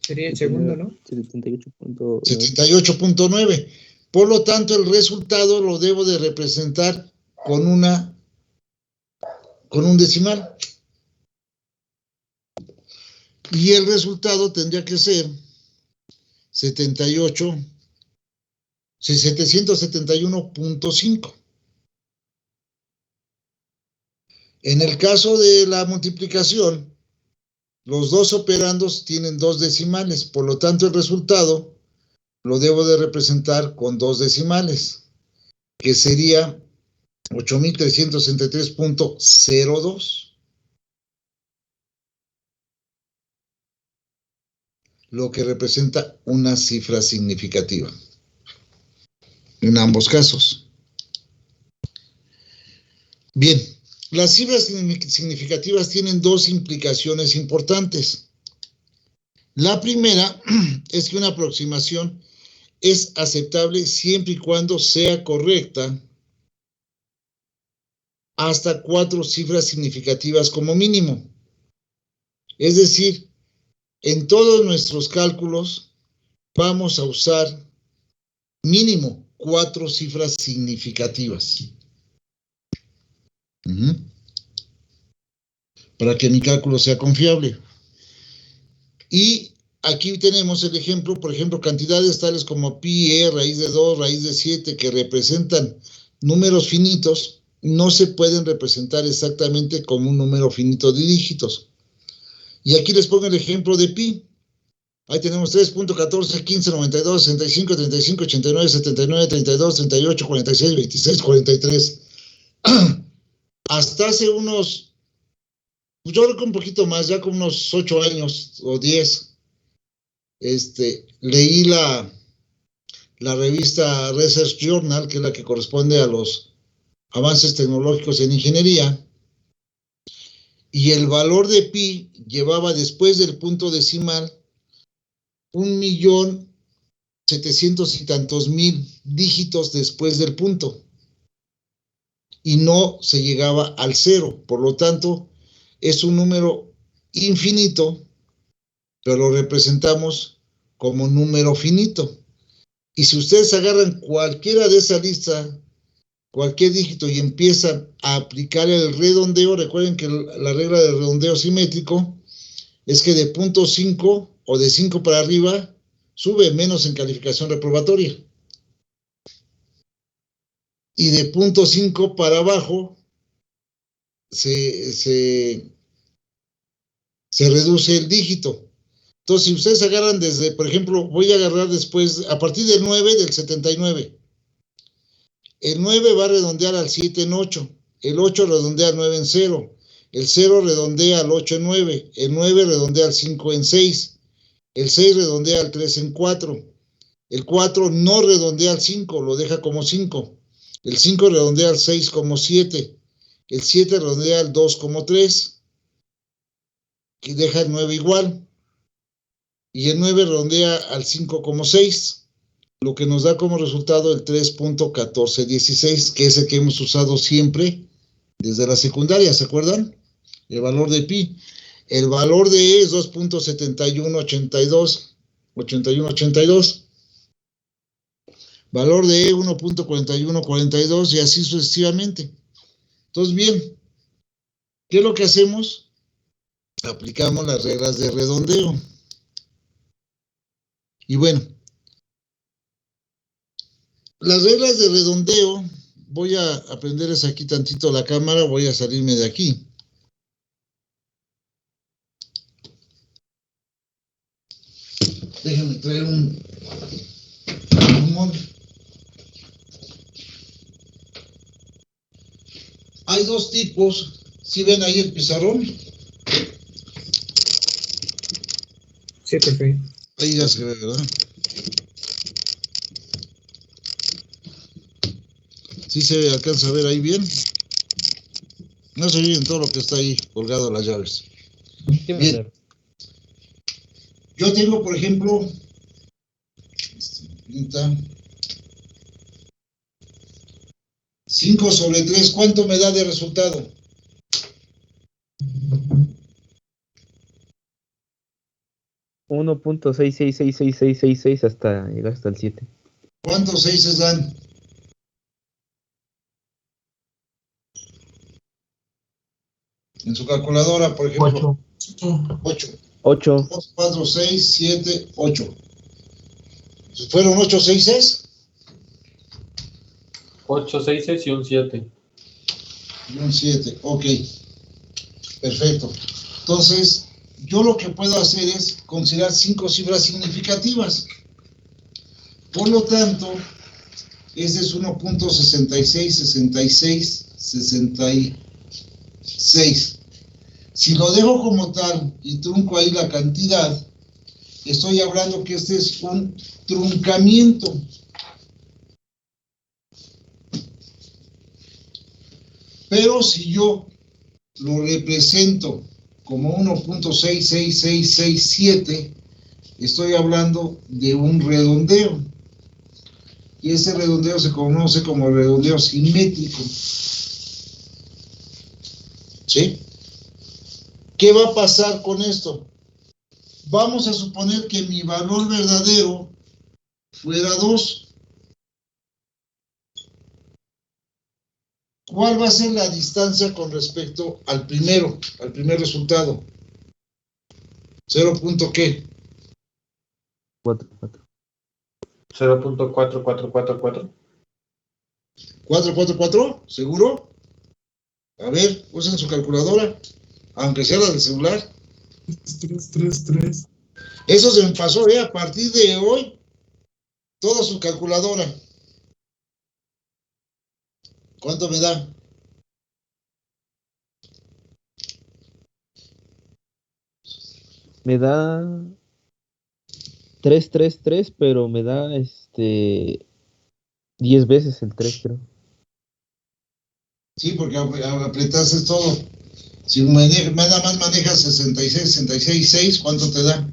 Sería el segundo, ¿no?
78.9.
78.9. Por lo tanto, el resultado lo debo de representar con un decimal. Y el resultado tendría que ser 771.5. En el caso de la multiplicación, los dos operandos tienen 2 decimales, por lo tanto el resultado lo debo de representar con 2 decimales, que sería 8.363.02, lo que representa una cifra significativa en ambos casos. Bien, las cifras significativas tienen 2 implicaciones importantes. La primera es que una aproximación es aceptable siempre y cuando sea correcta hasta 4 cifras significativas como mínimo. Es decir, en todos nuestros cálculos vamos a usar mínimo 4 cifras significativas. Para que mi cálculo sea confiable. Y aquí tenemos el ejemplo, por ejemplo, cantidades tales como pi, e, raíz de 2, raíz de 7, que representan números finitos, no se pueden representar exactamente como un número finito de dígitos. Y aquí les pongo el ejemplo de pi. Ahí tenemos 3.14, 15, 92, 65, 35, 89, 79, 32, 38, 46, 26, 43. Hasta hace unos, yo creo que un poquito más, ya como unos 8 años o 10, leí la revista Research Journal, que es la que corresponde a los avances tecnológicos en ingeniería, y el valor de pi llevaba después del punto decimal 1.700.000 y tantos dígitos después del punto, y no se llegaba al 0. Por lo tanto, es un número infinito, pero lo representamos como número finito. Y si ustedes agarran cualquiera de esa lista, cualquier dígito, y empiezan a aplicar el redondeo, recuerden que la regla del redondeo simétrico es que de 0.5 o de 5 para arriba sube menos en calificación reprobatoria. Y de 0.5 para abajo se reduce el dígito. Entonces, si ustedes agarran desde, por ejemplo, voy a agarrar después, a partir del 9, del 79. El 9 va a redondear al 7 en 8. El 8 redondea al 9 en 0. El 0 redondea al 8 en 9. El 9 redondea al 5 en 6. El 6 redondea al 3 en 4. El 4 no redondea al 5, lo deja como 5. El 5 redondea al 6 como 7. El 7 redondea al 2 como 3. Y deja el 9 igual. Y el 9 redondea al 5 como 6. Lo que nos da como resultado el 3.1416, que es el que hemos usado siempre desde la secundaria, ¿se acuerdan? El valor de pi. El valor de E es 2.7182. Valor de E 1.4142 y así sucesivamente. Entonces, bien, ¿qué es lo que hacemos? Aplicamos las reglas de redondeo. Y bueno, las reglas de redondeo, voy a aprenderles aquí tantito la cámara, voy a salirme de aquí. Déjenme traer un plumón. Hay dos tipos, ¿sí ven ahí el pizarrón?
Sí, profe.
Ahí ya se ve, ¿verdad? ¿Sí se alcanza a ver ahí bien? No se oye en todo lo que está ahí colgado las llaves. Bien. Yo tengo, por ejemplo, 5 sobre 3, ¿cuánto me da de resultado?
.666666 hasta llegar hasta el 7.
¿Cuántos 6 dan? En su calculadora, por ejemplo. 8. 2, 4, 6, 7, 8. ¿Fueron 8 6s?
8 6 y un 7.
Y un 7, ok. Perfecto. Entonces, yo lo que puedo hacer es considerar 5 cifras significativas. Por lo tanto, ese es 1.666666. Si lo dejo como tal y trunco ahí la cantidad, estoy hablando que este es un truncamiento. Pero si yo lo represento como 1.66667, estoy hablando de un redondeo. Y ese redondeo se conoce como redondeo simétrico. ¿Sí? ¿Qué va a pasar con esto? Vamos a suponer que mi valor verdadero fuera 2. ¿Cuál va a ser la distancia con respecto al primer resultado? 0. ¿Qué?
4.
0.4444.
4, ¿seguro? A ver, usen su calculadora, aunque sea la del celular.
3.
Eso se me pasó, a partir de hoy, toda su calculadora. ¿Cuánto me da?
Me da 3, pero me da 10 veces el 3, creo.
Sí, porque apretaste todo. Si nada más manejas 66, ¿cuánto te da?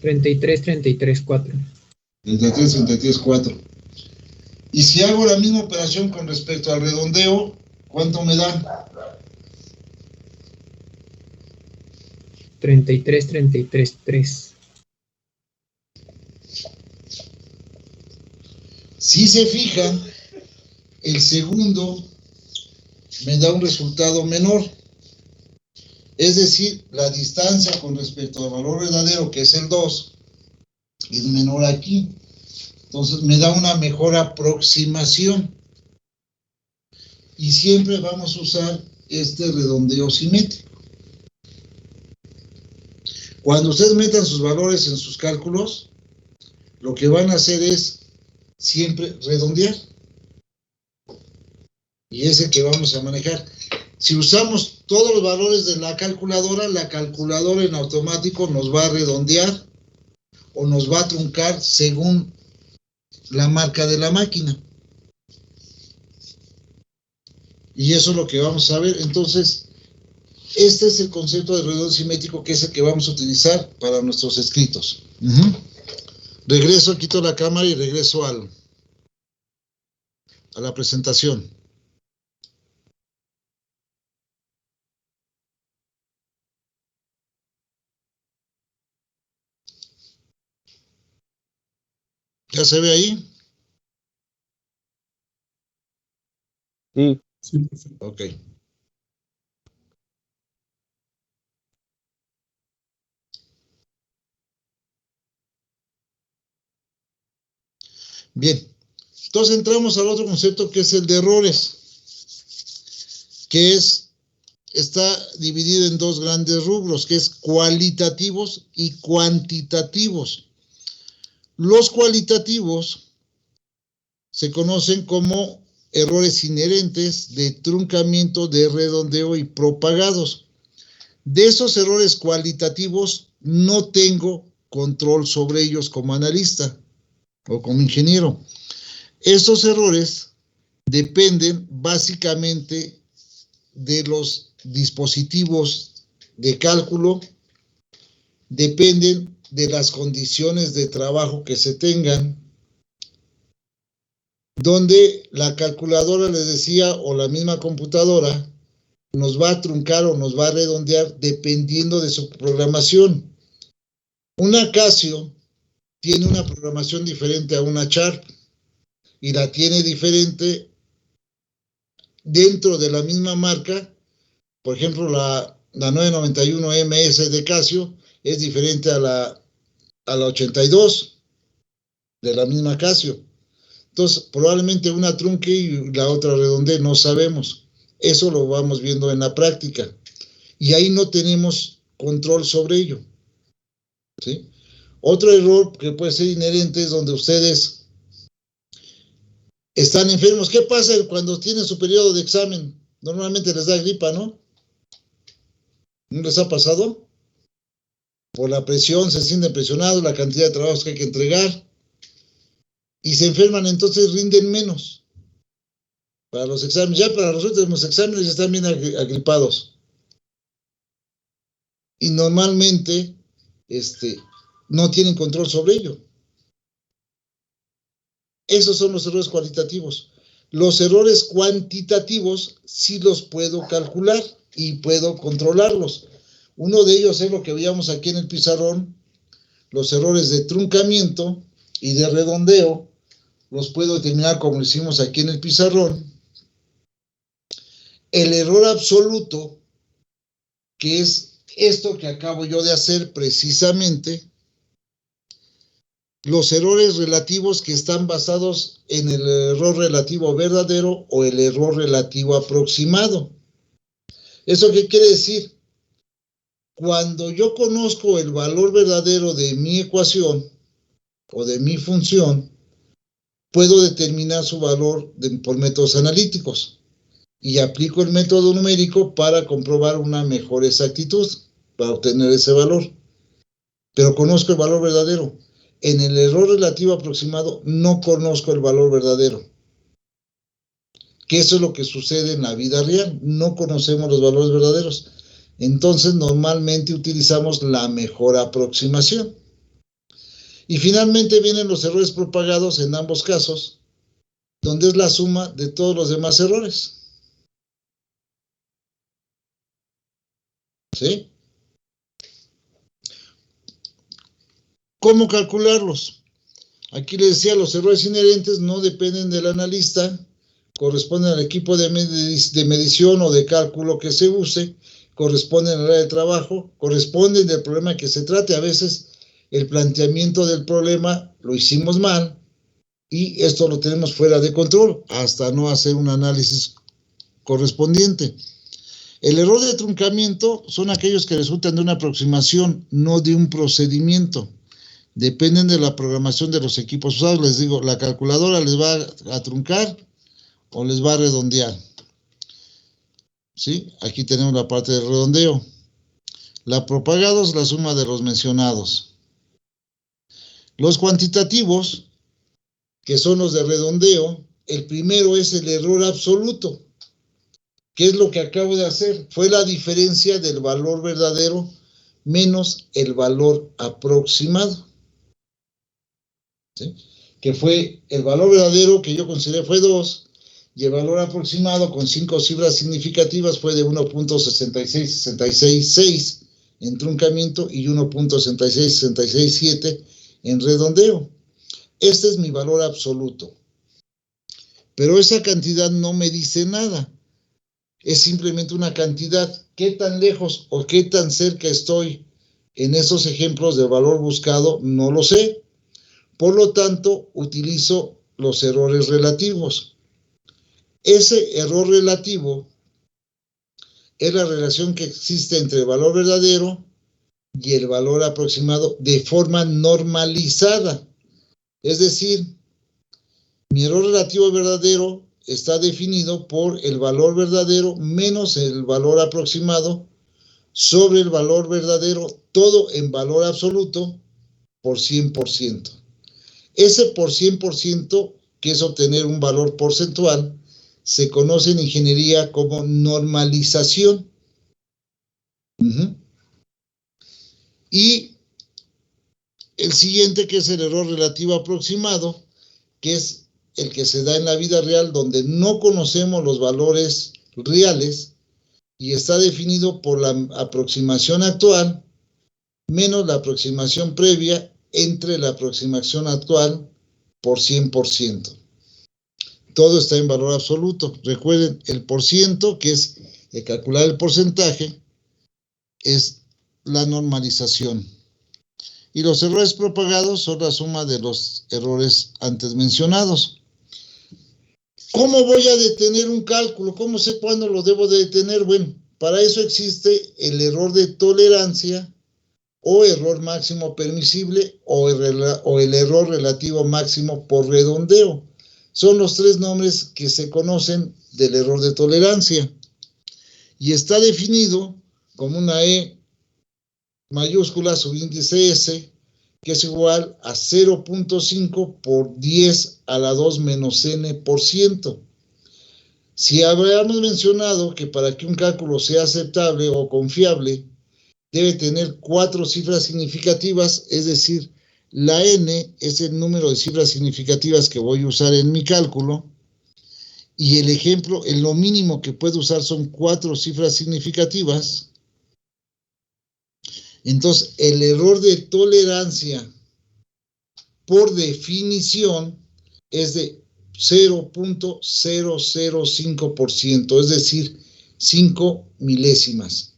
$33,4.
33, 4. Y si hago la misma operación con respecto al redondeo, ¿cuánto me da?
33,3.
Si se fijan, el segundo me da un resultado menor. Es decir, la distancia con respecto al valor verdadero, que es el 2, es menor aquí. Entonces me da una mejor aproximación. Y siempre vamos a usar este redondeo simétrico. Cuando ustedes metan sus valores en sus cálculos, lo que van a hacer es siempre redondear. Y es el que vamos a manejar. Si usamos todos los valores de la calculadora en automático nos va a redondear o nos va a truncar según la marca de la máquina. Y eso es lo que vamos a ver. Entonces, este es el concepto de redondeo simétrico, que es el que vamos a utilizar para nuestros escritos. Regreso, quito la cámara y regreso a la presentación. ¿Ya se ve ahí?
Sí.
Sí, perfecto.
Ok. Bien. Entonces entramos al otro concepto, que es el de errores, que está dividido en dos grandes rubros, que es cualitativos y cuantitativos. Los cualitativos se conocen como errores inherentes, de truncamiento, de redondeo y propagados. De esos errores cualitativos no tengo control sobre ellos como analista o como ingeniero. Estos errores dependen básicamente de los dispositivos de cálculo, dependen de las condiciones de trabajo que se tengan, donde la calculadora, les decía, o la misma computadora, nos va a truncar o nos va a redondear dependiendo de su programación. Una Casio tiene una programación diferente a una Sharp y la tiene diferente dentro de la misma marca. Por ejemplo, la 991 MS de Casio es diferente a la 82 de la misma Casio. Entonces, probablemente una trunque y la otra redondee, no sabemos. Eso lo vamos viendo en la práctica. Y ahí no tenemos control sobre ello. ¿Sí? Otro error que puede ser inherente es donde ustedes están enfermos. ¿Qué pasa cuando tienen su periodo de examen? Normalmente les da gripa, ¿no? ¿No les ha pasado? Por la presión, se sienten presionados, la cantidad de trabajos que hay que entregar. Y se enferman, entonces rinden menos para los exámenes. Ya para los últimos exámenes están bien agripados. Y normalmente no tienen control sobre ello. Esos son los errores cualitativos. Los errores cuantitativos sí los puedo calcular y puedo controlarlos. Uno de ellos es lo que veíamos aquí en el pizarrón, los errores de truncamiento y de redondeo, los puedo determinar como lo hicimos aquí en el pizarrón. El error absoluto, que es esto que acabo yo de hacer precisamente, los errores relativos que están basados en el error relativo verdadero o el error relativo aproximado. ¿Eso qué quiere decir? Cuando yo conozco el valor verdadero de mi ecuación o de mi función, puedo determinar su valor por métodos analíticos y aplico el método numérico para comprobar una mejor exactitud, para obtener ese valor. Pero conozco el valor verdadero. En el error relativo aproximado no conozco el valor verdadero. Que eso es lo que sucede en la vida real. No conocemos los valores verdaderos. Entonces, normalmente utilizamos la mejor aproximación. Y finalmente vienen los errores propagados en ambos casos, donde es la suma de todos los demás errores. ¿Sí? ¿Cómo calcularlos? Aquí les decía, los errores inherentes no dependen del analista, corresponden al equipo de medición o de cálculo que se use, corresponden al área de trabajo, corresponden del problema que se trate. A veces el planteamiento del problema lo hicimos mal y esto lo tenemos fuera de control hasta no hacer un análisis correspondiente. El error de truncamiento son aquellos que resultan de una aproximación, no de un procedimiento. Dependen de la programación de los equipos usados. Les digo, la calculadora les va a truncar o les va a redondear. ¿Sí? Aquí tenemos la parte del redondeo. La propagada es la suma de los mencionados. Los cuantitativos, que son los de redondeo, el primero es el error absoluto. ¿Qué es lo que acabo de hacer? Fue la diferencia del valor verdadero menos el valor aproximado. ¿Sí? Que fue el valor verdadero que yo consideré fue 2 y el valor aproximado con 5 cifras significativas fue de 1.66666 en truncamiento y 1.66667 en redondeo. Este es mi valor absoluto. Pero esa cantidad no me dice nada. Es simplemente una cantidad. ¿Qué tan lejos o qué tan cerca estoy en esos ejemplos del valor buscado? No lo sé. Por lo tanto, utilizo los errores relativos. Ese error relativo es la relación que existe entre el valor verdadero y el valor aproximado de forma normalizada. Es decir, mi error relativo verdadero está definido por el valor verdadero menos el valor aproximado sobre el valor verdadero, todo en valor absoluto, por 100%. Ese por 100%, que es obtener un valor porcentual, se conoce en ingeniería como normalización. Y el siguiente, que es el error relativo aproximado, que es el que se da en la vida real, donde no conocemos los valores reales y está definido por la aproximación actual menos la aproximación previa entre la aproximación actual por 100%. Todo está en valor absoluto. Recuerden, el porciento, que es calcular el porcentaje, es la normalización. Y los errores propagados son la suma de los errores antes mencionados. ¿Cómo voy a detener un cálculo? ¿Cómo sé cuándo lo debo de detener? Bueno, para eso existe el error de tolerancia o error máximo permisible o el error relativo máximo por redondeo. Son los 3 nombres que se conocen del error de tolerancia. Y está definido como una E mayúscula subíndice S, que es igual a 0.5 por 10 a la 2 menos n%. Si habríamos mencionado que para que un cálculo sea aceptable o confiable, debe tener 4 cifras significativas, es decir, la n es el número de cifras significativas que voy a usar en mi cálculo, y el ejemplo, lo mínimo que puedo usar son 4 cifras significativas. Entonces, el error de tolerancia por definición es de 0.005%, es decir, 5 milésimas.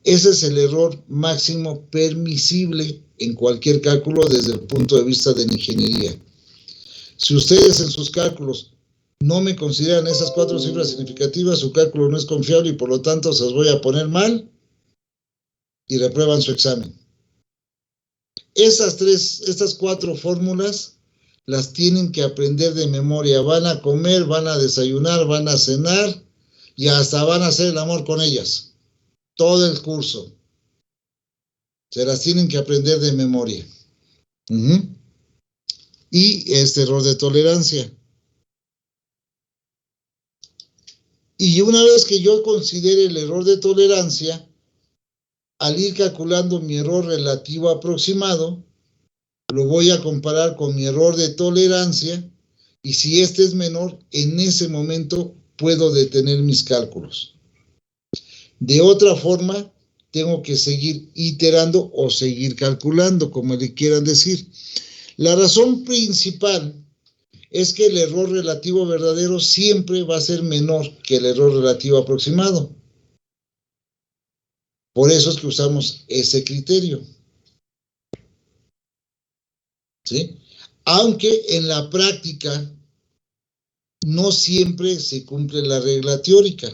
Ese es el error máximo permisible en cualquier cálculo desde el punto de vista de la ingeniería. Si ustedes en sus cálculos no me consideran esas 4 cifras significativas, su cálculo no es confiable y por lo tanto se los voy a poner mal y reprueban su examen. Estas 4 fórmulas las tienen que aprender de memoria. Van a comer, van a desayunar, van a cenar y hasta van a hacer el amor con ellas. Todo el curso. Se las tienen que aprender de memoria. Y este error de tolerancia. Y una vez que yo considere el error de tolerancia, al ir calculando mi error relativo aproximado, lo voy a comparar con mi error de tolerancia y si este es menor, en ese momento puedo detener mis cálculos. De otra forma, tengo que seguir iterando o seguir calculando, como le quieran decir. La razón principal es que el error relativo verdadero siempre va a ser menor que el error relativo aproximado. Por eso es que usamos ese criterio. ¿Sí? Aunque en la práctica no siempre se cumple la regla teórica.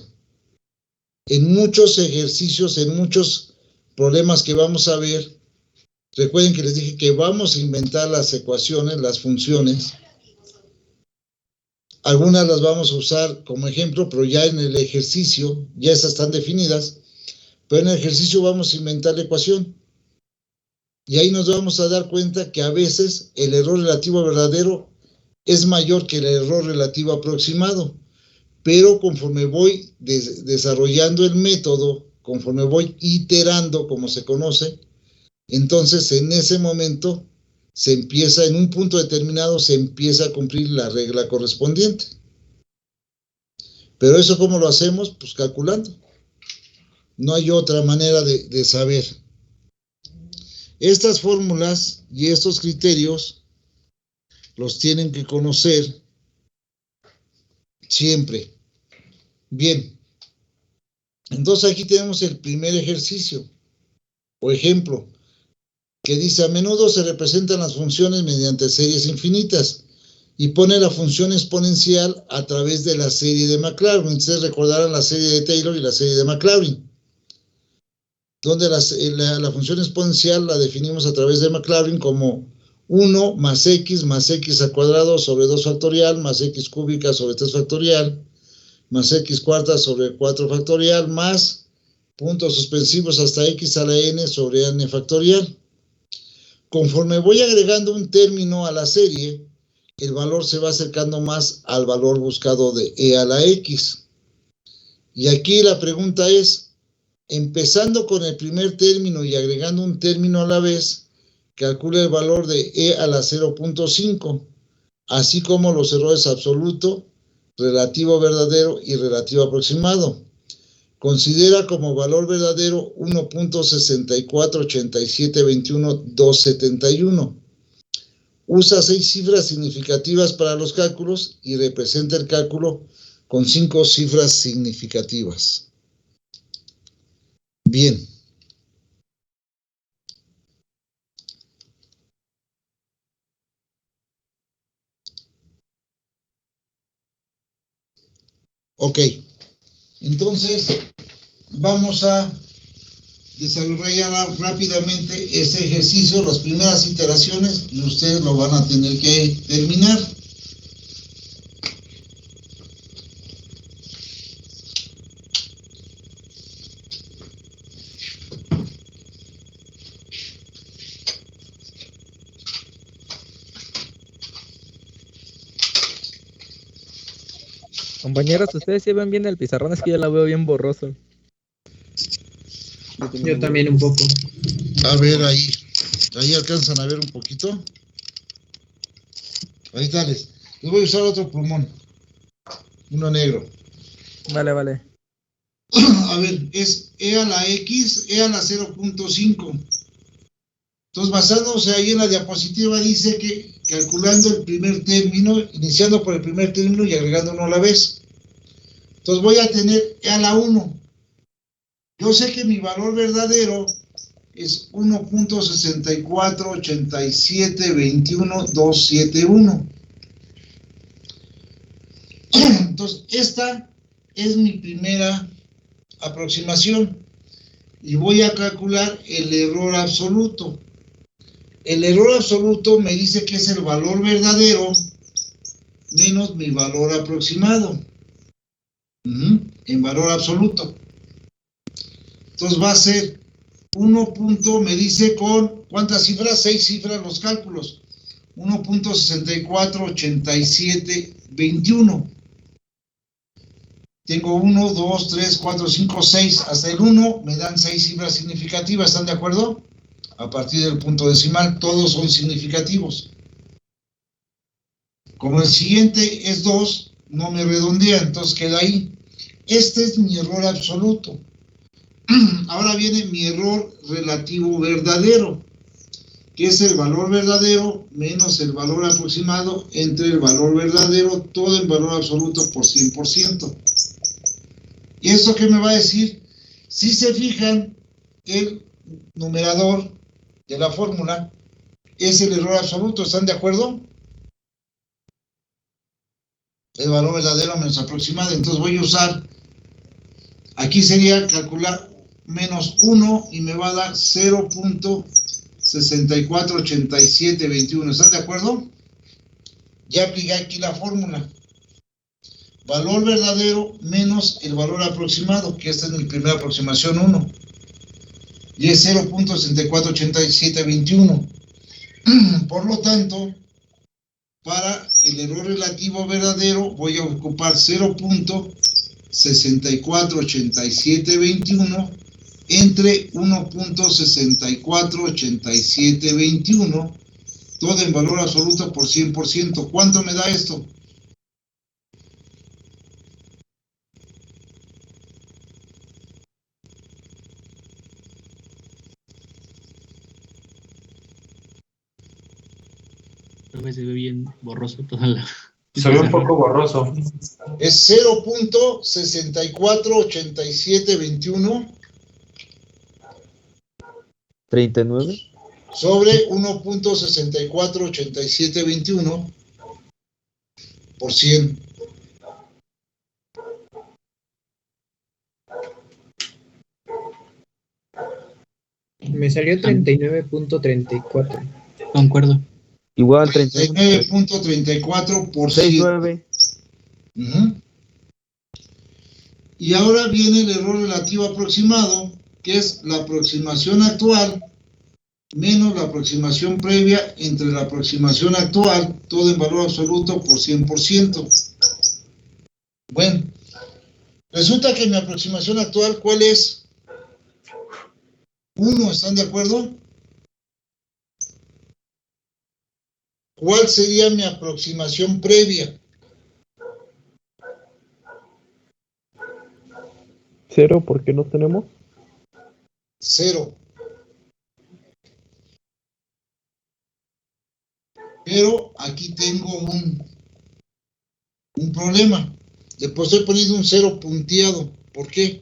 En muchos ejercicios, en muchos problemas que vamos a ver, recuerden que les dije que vamos a inventar las ecuaciones, las funciones. Algunas las vamos a usar como ejemplo, pero ya en el ejercicio, ya esas están definidas, pero en el ejercicio vamos a inventar la ecuación. Y ahí nos vamos a dar cuenta que a veces el error relativo verdadero es mayor que el error relativo aproximado. Pero conforme voy desarrollando el método, conforme voy iterando, como se conoce, entonces en ese momento se empieza, en un punto determinado, se empieza a cumplir la regla correspondiente. Pero eso, ¿cómo lo hacemos? Pues calculando. No hay otra manera de saber. Estas fórmulas y estos criterios los tienen que conocer siempre. Bien. Entonces aquí tenemos el primer ejercicio o ejemplo que dice: a menudo se representan las funciones mediante series infinitas y pone la función exponencial a través de la serie de Maclaurin. Ustedes recordarán la serie de Taylor y la serie de Maclaurin, donde la función exponencial la definimos a través de Maclaurin como 1 más x al cuadrado sobre 2 factorial más x cúbica sobre 3 factorial más x cuarta sobre 4 factorial más puntos suspensivos hasta x a la n sobre n factorial. Conforme voy agregando un término a la serie, el valor se va acercando más al valor buscado de e a la x. Y aquí la pregunta es, empezando con el primer término y agregando un término a la vez, calcula el valor de e a la 0.5, así como los errores absoluto, relativo verdadero y relativo aproximado. Considera como valor verdadero 1.648721.271. Usa 6 cifras significativas para los cálculos y representa el cálculo con 5 cifras significativas. Bien. Ok. Entonces, vamos a desarrollar rápidamente este ejercicio, las primeras iteraciones, y ustedes lo van a tener que terminar.
Compañeros, ¿ustedes sí ven bien el pizarrón? Es que yo la veo bien borroso.
Yo también un poco.
A ver, ahí alcanzan a ver un poquito. Ahí está, les voy a usar otro plumón, uno negro.
Vale, vale.
A ver, es e a la x, e a la 0.5. Entonces, basándose ahí en la diapositiva, dice que calculando el primer término, iniciando por el primer término y agregando uno a la vez. Entonces voy a tener a la 1. Yo sé que mi valor verdadero es 1.648721.271. Entonces, esta es mi primera aproximación. Y voy a calcular el error absoluto. El error absoluto me dice que es el valor verdadero menos mi valor aproximado. En valor absoluto. Entonces va a ser 1. Me dice con ¿cuántas cifras? 6 cifras los cálculos. 1.648721. Tengo 1, 2, 3, 4, 5, 6. Hasta el 1 me dan 6 cifras significativas. ¿Están de acuerdo? A partir del punto decimal, todos son significativos. Como el siguiente es 2, no me redondea, entonces queda ahí. Este es mi error absoluto. Ahora viene mi error relativo verdadero, que es el valor verdadero menos el valor aproximado entre el valor verdadero, todo en valor absoluto por 100%. ¿Y esto qué me va a decir? Si se fijan, el numerador de la fórmula es el error absoluto, ¿están de acuerdo? El valor verdadero menos aproximado, entonces voy a usar, aquí sería calcular menos 1 y me va a dar 0.648721, ¿están de acuerdo? Ya apliqué aquí la fórmula. Valor verdadero menos el valor aproximado, que esta es mi primera aproximación 1. Y es 0.648721. Por lo tanto, para el error relativo verdadero voy a ocupar 0.648721 entre 1.648721, todo en valor absoluto por 100%. ¿Cuánto me da esto?
A veces se ve bien borroso toda la...
Se ve un poco borroso.
Es 0.648721
39.
sobre 1.648721 por 100.
Me salió 39.34.
Concuerdo.
Igual 39.
39.34 por 100.
69.
Y ahora viene el error relativo aproximado, que es la aproximación actual menos la aproximación previa entre la aproximación actual, todo en valor absoluto por 100%. Bueno, resulta que mi aproximación actual, ¿cuál es? 1, ¿están de acuerdo? ¿Cuál sería mi aproximación previa?
0, porque no tenemos.
0. Pero aquí tengo un problema. Después estoy poniendo un 0 punteado. ¿Por qué?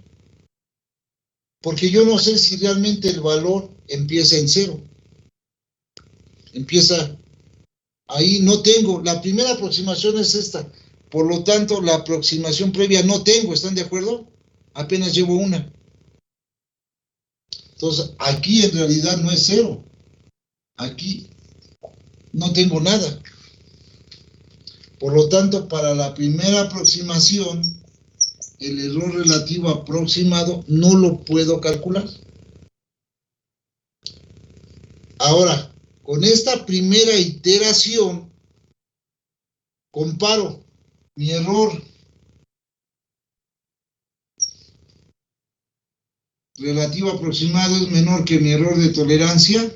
Porque yo no sé si realmente el valor empieza en 0. Empieza ahí, no tengo. La primera aproximación es esta. Por lo tanto, la aproximación previa no tengo. ¿Están de acuerdo? Apenas llevo una. Entonces, aquí en realidad no es 0. Aquí no tengo nada. Por lo tanto, para la primera aproximación, el error relativo aproximado no lo puedo calcular. Ahora, con esta primera iteración, comparo mi error relativo aproximado es menor que mi error de tolerancia.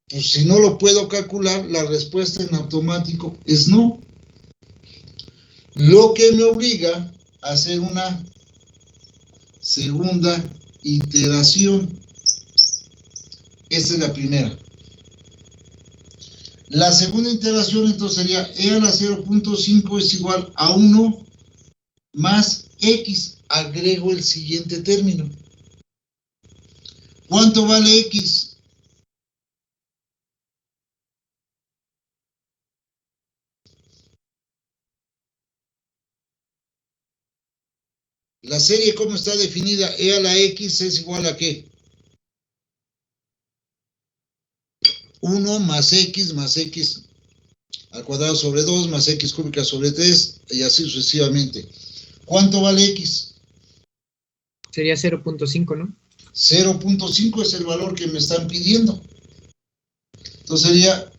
Pues si no lo puedo calcular, la respuesta en automático es no. Lo que me obliga a hacer una segunda iteración. Esta es la primera. La segunda iteración entonces sería e a la 0.5 es igual a 1 más x. Agrego el siguiente término. ¿Cuánto vale x? La serie, ¿cómo está definida? E a la x es igual a ¿qué? 1 más x al cuadrado sobre 2 más x cúbica sobre 3 y así sucesivamente. ¿Cuánto vale x?
Sería 0.5, ¿no?
0.5 es el valor que me están pidiendo. Entonces sería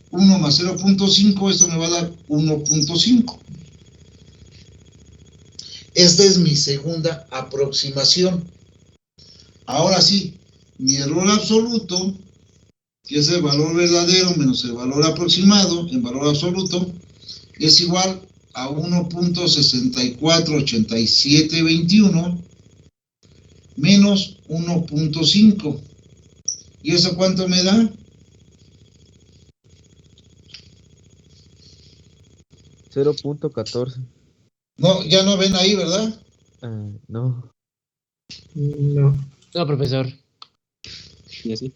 1 más 0.5, esto me va a dar 1.5. Esta es mi segunda aproximación. Ahora sí, mi error absoluto, que es el valor verdadero menos el valor aproximado en valor absoluto, es igual a 1.648721 menos 1.5. ¿Y eso cuánto me da?
$0.14.
No, ya no ven ahí, ¿verdad?
No.
No.
No, profesor.
Y así.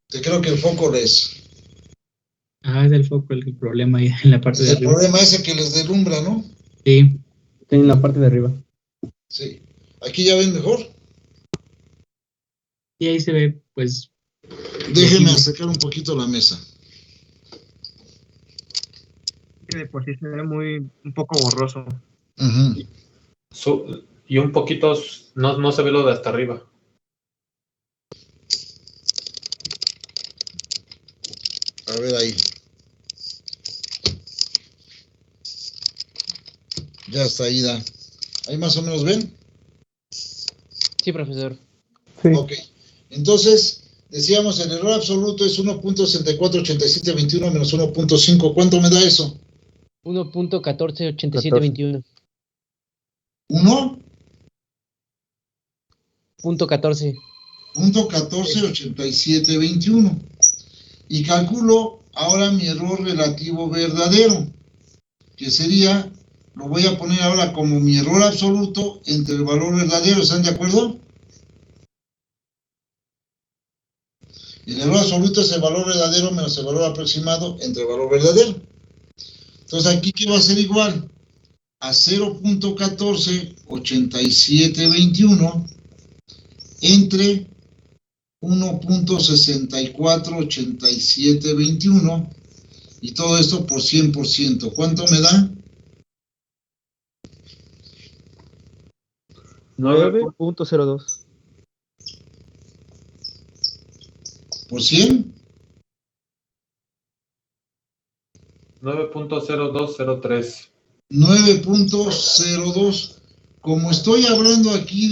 Te creo que el foco les...
Ah, es el foco el problema ahí en la parte de
El
arriba.
problema ese que les deslumbra, ¿no?
Sí.
Está en la parte de arriba.
Sí. ¿Aquí ya ven mejor?
Y ahí se ve, pues,
Déjenme acercar un poquito la mesa.
De por sí se ve un poco borroso.
Ujú.
Y un poquito, no se ve lo de hasta arriba.
A ver ahí. Ya está ahí, da. ¿Ahí más o menos ven?
sí, profesor.
Sí.
Ok. Entonces, decíamos, el error absoluto es 1.648721 menos 1.5. ¿Cuánto me da eso?
1.148721.
1.
.14.
148721. Y calculo ahora mi error relativo verdadero, que sería, lo voy a poner ahora como mi error absoluto entre el valor verdadero. ¿Están de acuerdo? El error absoluto es el valor verdadero menos el valor aproximado entre el valor verdadero. Entonces aquí, ¿qué va a ser igual? A 0.148721 entre 1.648721 y todo esto por 100%. ¿Cuánto me da?
9.02.
¿Por 100?
9.0203.
9.02. Como estoy hablando aquí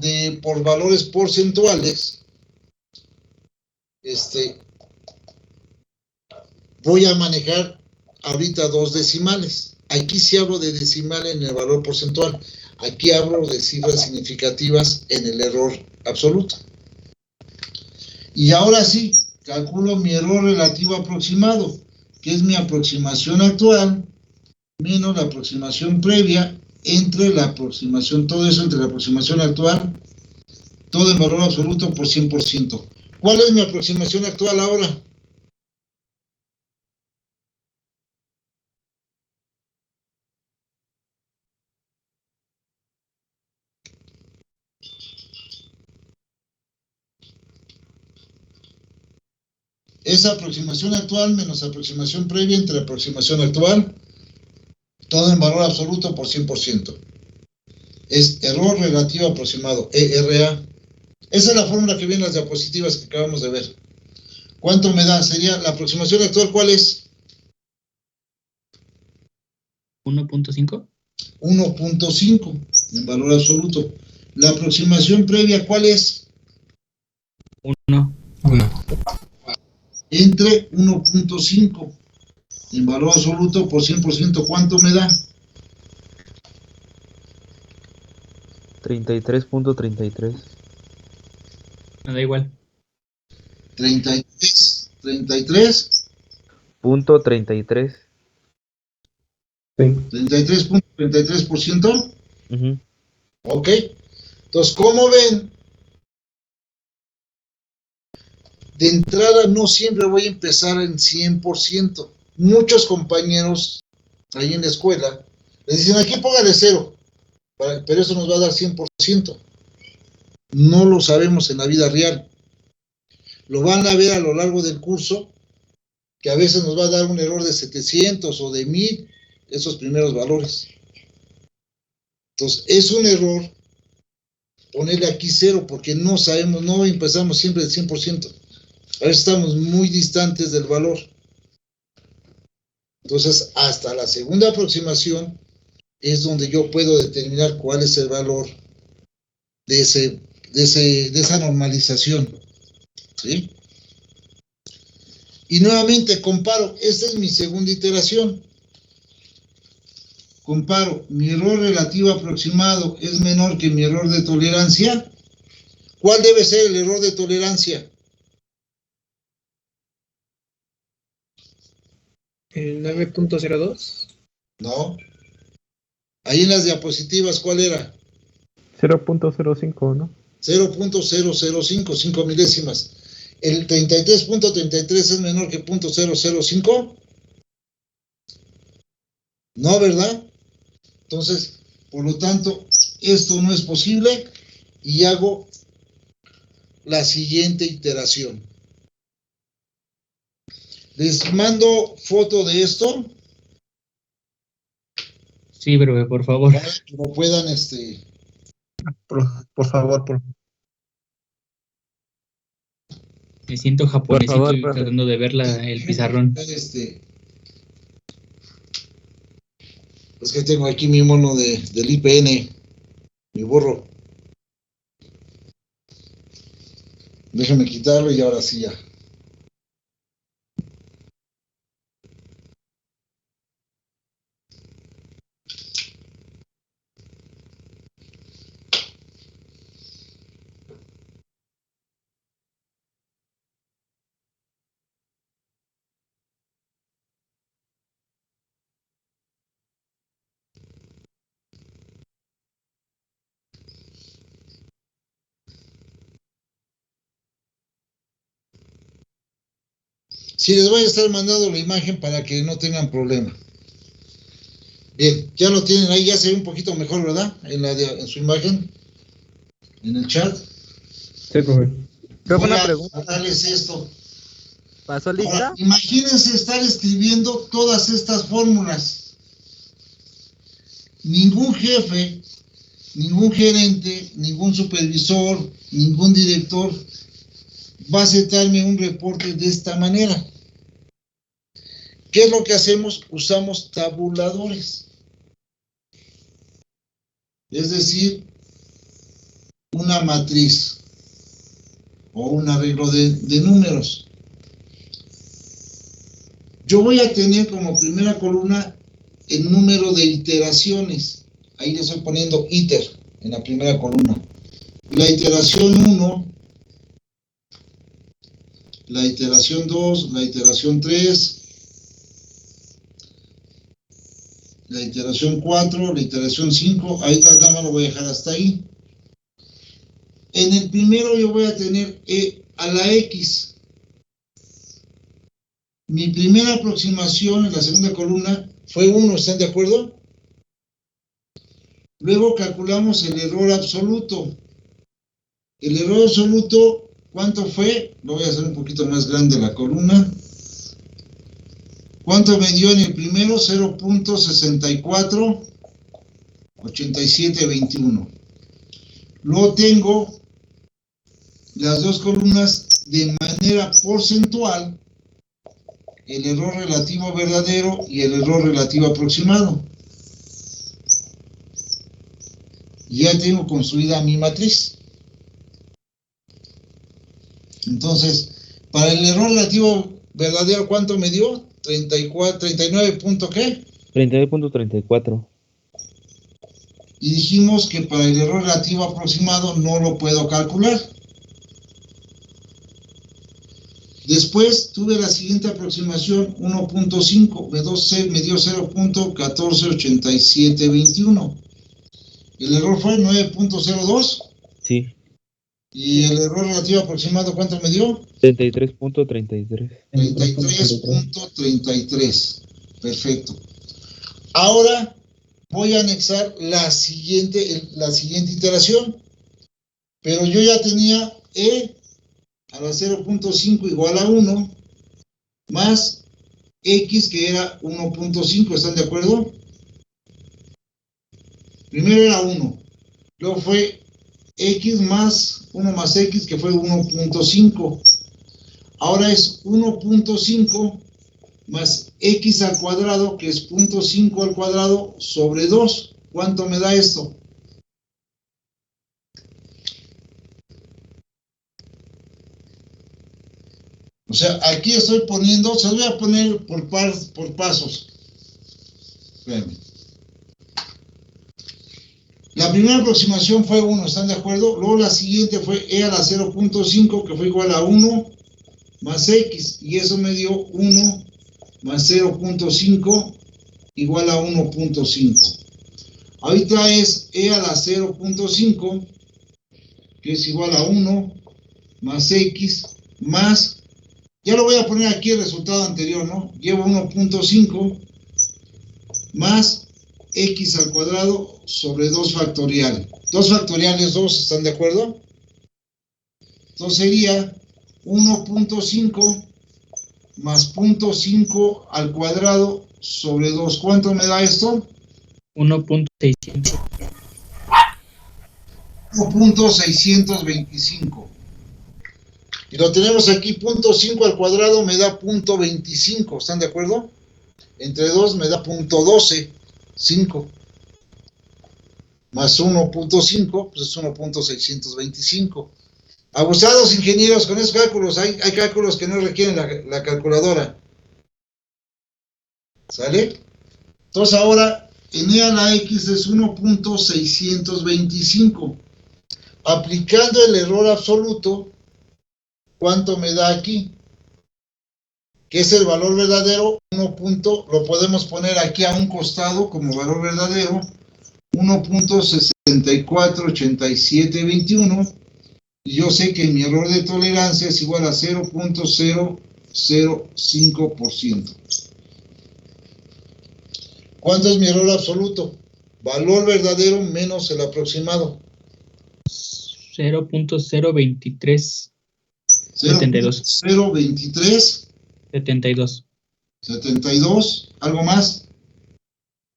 de por valores porcentuales, voy a manejar ahorita dos decimales. Aquí sí hablo de decimal en el valor porcentual. Aquí hablo de cifras significativas en el error absoluto. Y ahora sí, calculo mi error relativo aproximado, que es mi aproximación actual menos la aproximación previa entre la aproximación, todo eso entre la aproximación actual, todo en valor absoluto por 100%. ¿Cuál es mi aproximación actual ahora? Esa aproximación actual menos aproximación previa entre aproximación actual, todo en valor absoluto por 100%. Es error relativo aproximado, ERA. Esa es la fórmula que viene en las diapositivas que acabamos de ver. ¿Cuánto me da? Sería la aproximación actual, ¿cuál es?
1.5.
1.5 en valor absoluto. La aproximación previa, ¿cuál es?
1.
Entre 1.5 en valor absoluto por 100%, ¿cuánto me da?
33.33.
Me da igual.
33. 33.
Punto 33.
Sí.
33.33%.
Ujú.
Ok. Entonces, como ven, de entrada no siempre voy a empezar en 100%. Muchos compañeros ahí en la escuela les dicen, aquí póngale 0, pero eso nos va a dar 100%. No lo sabemos en la vida real. Lo van a ver a lo largo del curso, que a veces nos va a dar un error de 700 o de 1000, esos primeros valores. Entonces, es un error ponerle aquí 0, porque no sabemos, no empezamos siempre del 100%. A veces estamos muy distantes del valor. Entonces, hasta la segunda aproximación es donde yo puedo determinar cuál es el valor de esa normalización. ¿Sí? Y nuevamente comparo, esta es mi segunda iteración. Comparo, mi error relativo aproximado es menor que mi error de tolerancia. ¿Cuál debe ser el error de tolerancia?
El 9.02.
No. Ahí en las diapositivas, ¿cuál era?
0.05, ¿no?
0.005, 5 milésimas. ¿El 33.33 es menor que 0.005? No, ¿verdad? Entonces, por lo tanto, esto no es posible y hago la siguiente iteración. Les mando foto de esto
Sí, profe, por favor.
para que lo puedan,
Por favor.
Me siento japonesito
favor,
y
profe.
tratando de ver el pizarrón.
Es que tengo aquí mi mono del IPN, mi burro. Déjame quitarlo y ahora sí ya. Sí, les voy a estar mandando la imagen para que no tengan problema. Bien, ya lo tienen ahí, ya se ve un poquito mejor, ¿verdad? En su imagen, en el chat.
Sí, profe.
Profe,
Voy
una
a
pregunta.
darles esto.
¿Pasó
Ahora,
lista?
imagínense estar escribiendo todas estas fórmulas. Ningún jefe, ningún gerente, ningún supervisor, ningún director va a aceptarme un reporte de esta manera. ¿Qué es lo que hacemos? Usamos tabuladores. Es decir, una matriz o un arreglo de números. Yo voy a tener como primera columna el número de iteraciones. Ahí le estoy poniendo iter en la primera columna. La iteración 1, la iteración 2, la iteración 3, la iteración 4, la iteración 5, ahí nada más lo voy a dejar hasta ahí. En el primero yo voy a tener a la X. Mi primera aproximación en la segunda columna fue 1, ¿están de acuerdo? Luego calculamos el error absoluto. El error absoluto, ¿cuánto fue? Lo voy a hacer un poquito más grande la columna. ¿Cuánto me dio en el primero? 0.648721. Luego tengo las dos columnas de manera porcentual, el error relativo verdadero y el error relativo aproximado. Ya tengo construida mi matriz. Entonces, para el error relativo verdadero, ¿cuánto me dio? 39 punto ¿qué?
39.34.
Y dijimos que para el error relativo aproximado no lo puedo calcular. Después tuve la siguiente aproximación, 1.5, me dio 0.148721. El error fue 9.02.
Sí.
¿Y el error relativo aproximado cuánto me dio?
33.33.
33.33. Perfecto. Ahora voy a anexar la siguiente iteración. Pero yo ya tenía E a la 0.5 igual a 1 más X que era 1.5. ¿Están de acuerdo? Primero era 1. Luego fue X más 1 más X que fue 1.5. Ahora es 1.5 más X al cuadrado que es 0.5 al cuadrado sobre 2. ¿Cuánto me da esto? O sea, aquí estoy poniendo, se los voy a poner por pasos. Espérenme. La primera aproximación fue 1, ¿están de acuerdo? Luego la siguiente fue E a la 0.5, que fue igual a 1 más X, y eso me dio 1 más 0.5 igual a 1.5. Ahorita es E a la 0.5, que es igual a 1 más X más... Ya lo voy a poner aquí el resultado anterior, ¿no? Llevo 1.5 más X al cuadrado sobre 2 factorial. 2 factorial es 2, ¿están de acuerdo? Entonces sería 1.5 más 0.5 al cuadrado sobre 2. ¿Cuánto me da esto?
1.600.
1.625. Y lo tenemos aquí, 0.5 al cuadrado me da 0.25, ¿están de acuerdo? Entre 2 me da 0.12, 5. Más 1.5, pues es 1.625. Abusados ingenieros con esos cálculos, hay cálculos que no requieren la calculadora. ¿Sale? Entonces ahora, en E a la X es 1.625. Aplicando el error absoluto, ¿cuánto me da aquí? Que es el valor verdadero, lo podemos poner aquí a un costado como valor verdadero, 1.648721, y yo sé que mi error de tolerancia es igual a 0.005%. ¿Cuánto es mi error absoluto? Valor verdadero menos el aproximado.
0.023. 72.
0.023.
72.
72. ¿Algo más?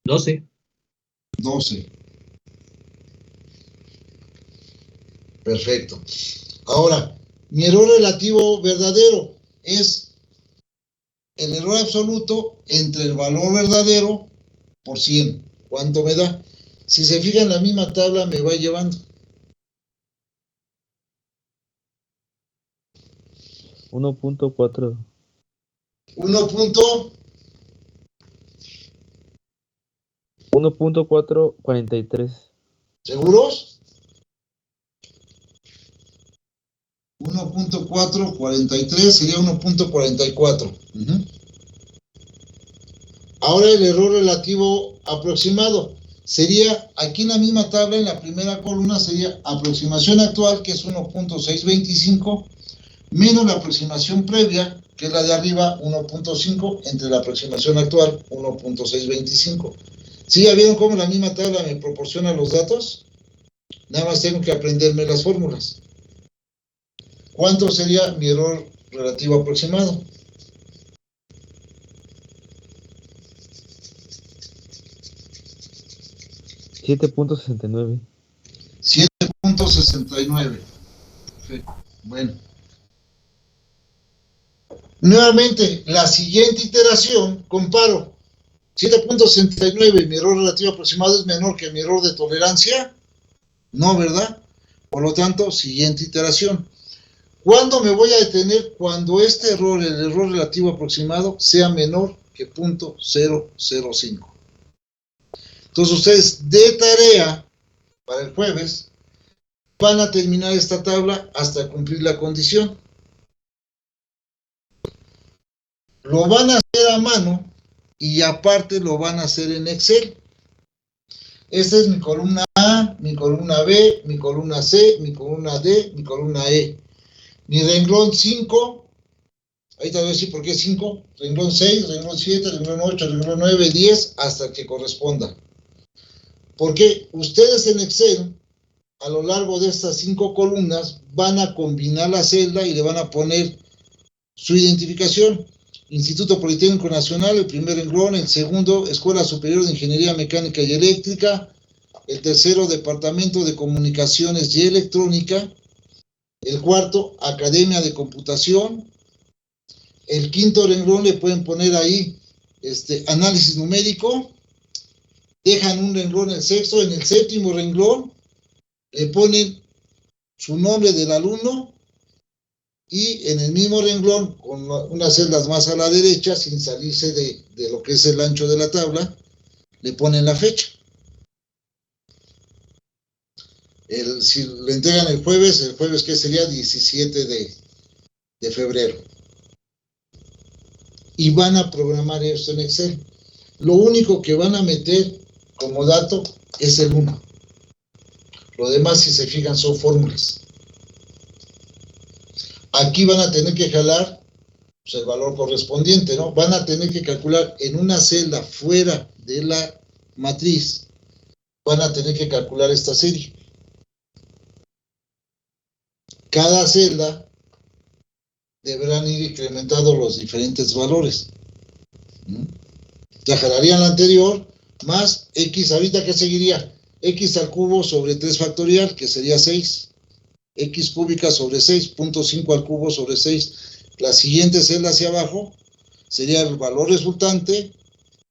12.
12. Perfecto. Ahora, mi error relativo verdadero es el error absoluto entre el valor verdadero por 100. ¿Cuánto me da? Si se fijan, la misma tabla me va llevando.
1.4. 1.443.
¿Seguros? 1.443 sería 1.44. Ahora el error relativo aproximado sería, aquí en la misma tabla, en la primera columna, sería aproximación actual, que es 1.625, menos la aproximación previa, que es la de arriba, 1.5, entre la aproximación actual, 1.625. ¿Sí ya vieron cómo la misma tabla me proporciona los datos? Nada más tengo que aprenderme las fórmulas. ¿Cuánto sería mi error relativo aproximado?
$7.69.
7.69. Perfecto. Bueno. Nuevamente, la siguiente iteración, comparo. 7.69, mi error relativo aproximado es menor que mi error de tolerancia. No, ¿verdad? Por lo tanto, siguiente iteración. ¿Cuándo me voy a detener? Cuando este error, el error relativo aproximado, sea menor que 0.005. Entonces ustedes de tarea para el jueves van a terminar esta tabla hasta cumplir la condición. Lo van a hacer a mano y aparte lo van a hacer en Excel. Esta es mi columna A, mi columna B, mi columna C, mi columna D, mi columna E. Mi renglón 5, ahí te voy a decir por qué 5, renglón 6, renglón 7, renglón 8, renglón 9, 10, hasta que corresponda. Porque ustedes en Excel, a lo largo de estas 5 columnas, van a combinar la celda y le van a poner su identificación. Instituto Politécnico Nacional, el primer renglón; el segundo, Escuela Superior de Ingeniería Mecánica y Eléctrica; el tercero, Departamento de Comunicaciones y Electrónica; el cuarto, Academia de Computación; el quinto renglón le pueden poner ahí análisis numérico; dejan un renglón el sexto; en el séptimo renglón le ponen su nombre del alumno, y en el mismo renglón, con unas celdas más a la derecha, sin salirse de lo que es el ancho de la tabla, le ponen la fecha. Si le entregan el jueves que sería 17 de febrero. Y van a programar esto en Excel. Lo único que van a meter como dato es el 1. Lo demás, si se fijan, son fórmulas. Aquí van a tener que jalar pues, el valor correspondiente, ¿no? Van a tener que calcular en una celda fuera de la matriz, van a tener que calcular esta serie. Cada celda deberán ir incrementando los diferentes valores. Ya jalarían la anterior, más x, ahorita ¿qué seguiría? X al cubo sobre 3 factorial, que sería 6. X cúbica sobre 6, 0.5 al cubo sobre 6. La siguiente celda hacia abajo sería el valor resultante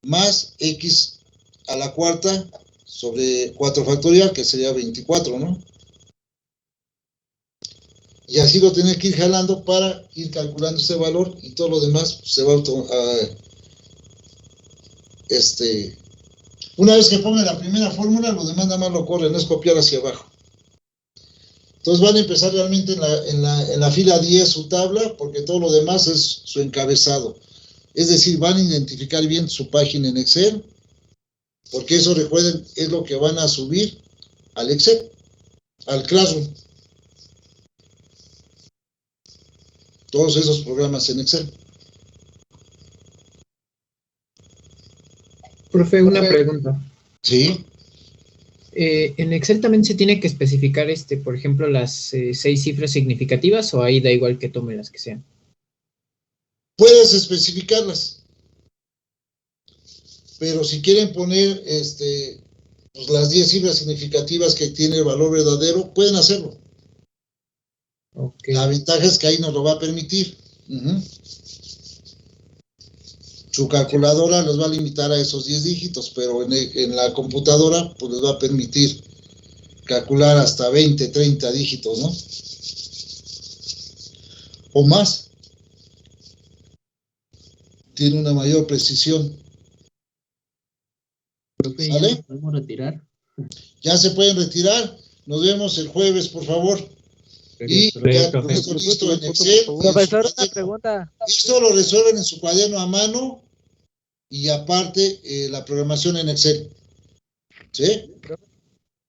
más x a la cuarta sobre 4 factorial, que sería 24, ¿no? Y así lo tienen que ir jalando para ir calculando ese valor, y todo lo demás se va una vez que pongan la primera fórmula, lo demás nada más lo corren, es copiar hacia abajo. Entonces van a empezar realmente en la fila 10 su tabla, porque todo lo demás es su encabezado. Es decir, van a identificar bien su página en Excel, porque eso, recuerden, es lo que van a subir al Excel, al Classroom. Todos esos programas en Excel.
Profe, una pregunta.
Sí.
¿En Excel también se tiene que especificar, por ejemplo, las 6 cifras significativas, o ahí da igual que tomen las que sean?
Puedes especificarlas, pero si quieren poner pues las 10 cifras significativas que tiene el valor verdadero, pueden hacerlo.
Okay.
La ventaja es que ahí nos lo va a permitir. Su calculadora les va a limitar a esos 10 dígitos, pero en la computadora pues les va a permitir calcular hasta 20, 30 dígitos, ¿no? O más. Tiene una mayor precisión.
Profe, ¿ya
¿Sale?
nos podemos retirar?
Ya se pueden retirar. Nos vemos el jueves, por favor. Y ya con esto listo en Excel.
Profesor, una pregunta.
Esto lo resuelven en su cuaderno a mano, y aparte la programación en Excel. ¿Sí?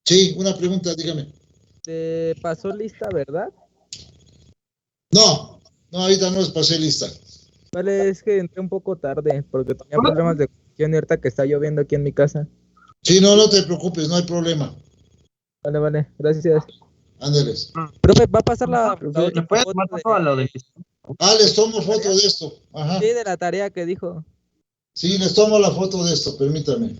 Sí, una pregunta, dígame.
Te pasó lista, ¿verdad?
No, ahorita no les pasé lista.
Vale, es que entré un poco tarde porque tenía problemas de conexión y ahorita que está lloviendo aquí en mi casa.
Sí, no te preocupes, no hay problema.
Vale, gracias.
Ándeles.
Profe, va a pasar la
¿Le puedes tomar foto a lo de...
Les tomo foto de esto. Ajá.
Sí, de la tarea que dijo.
Sí, les tomo la foto de esto, permítame.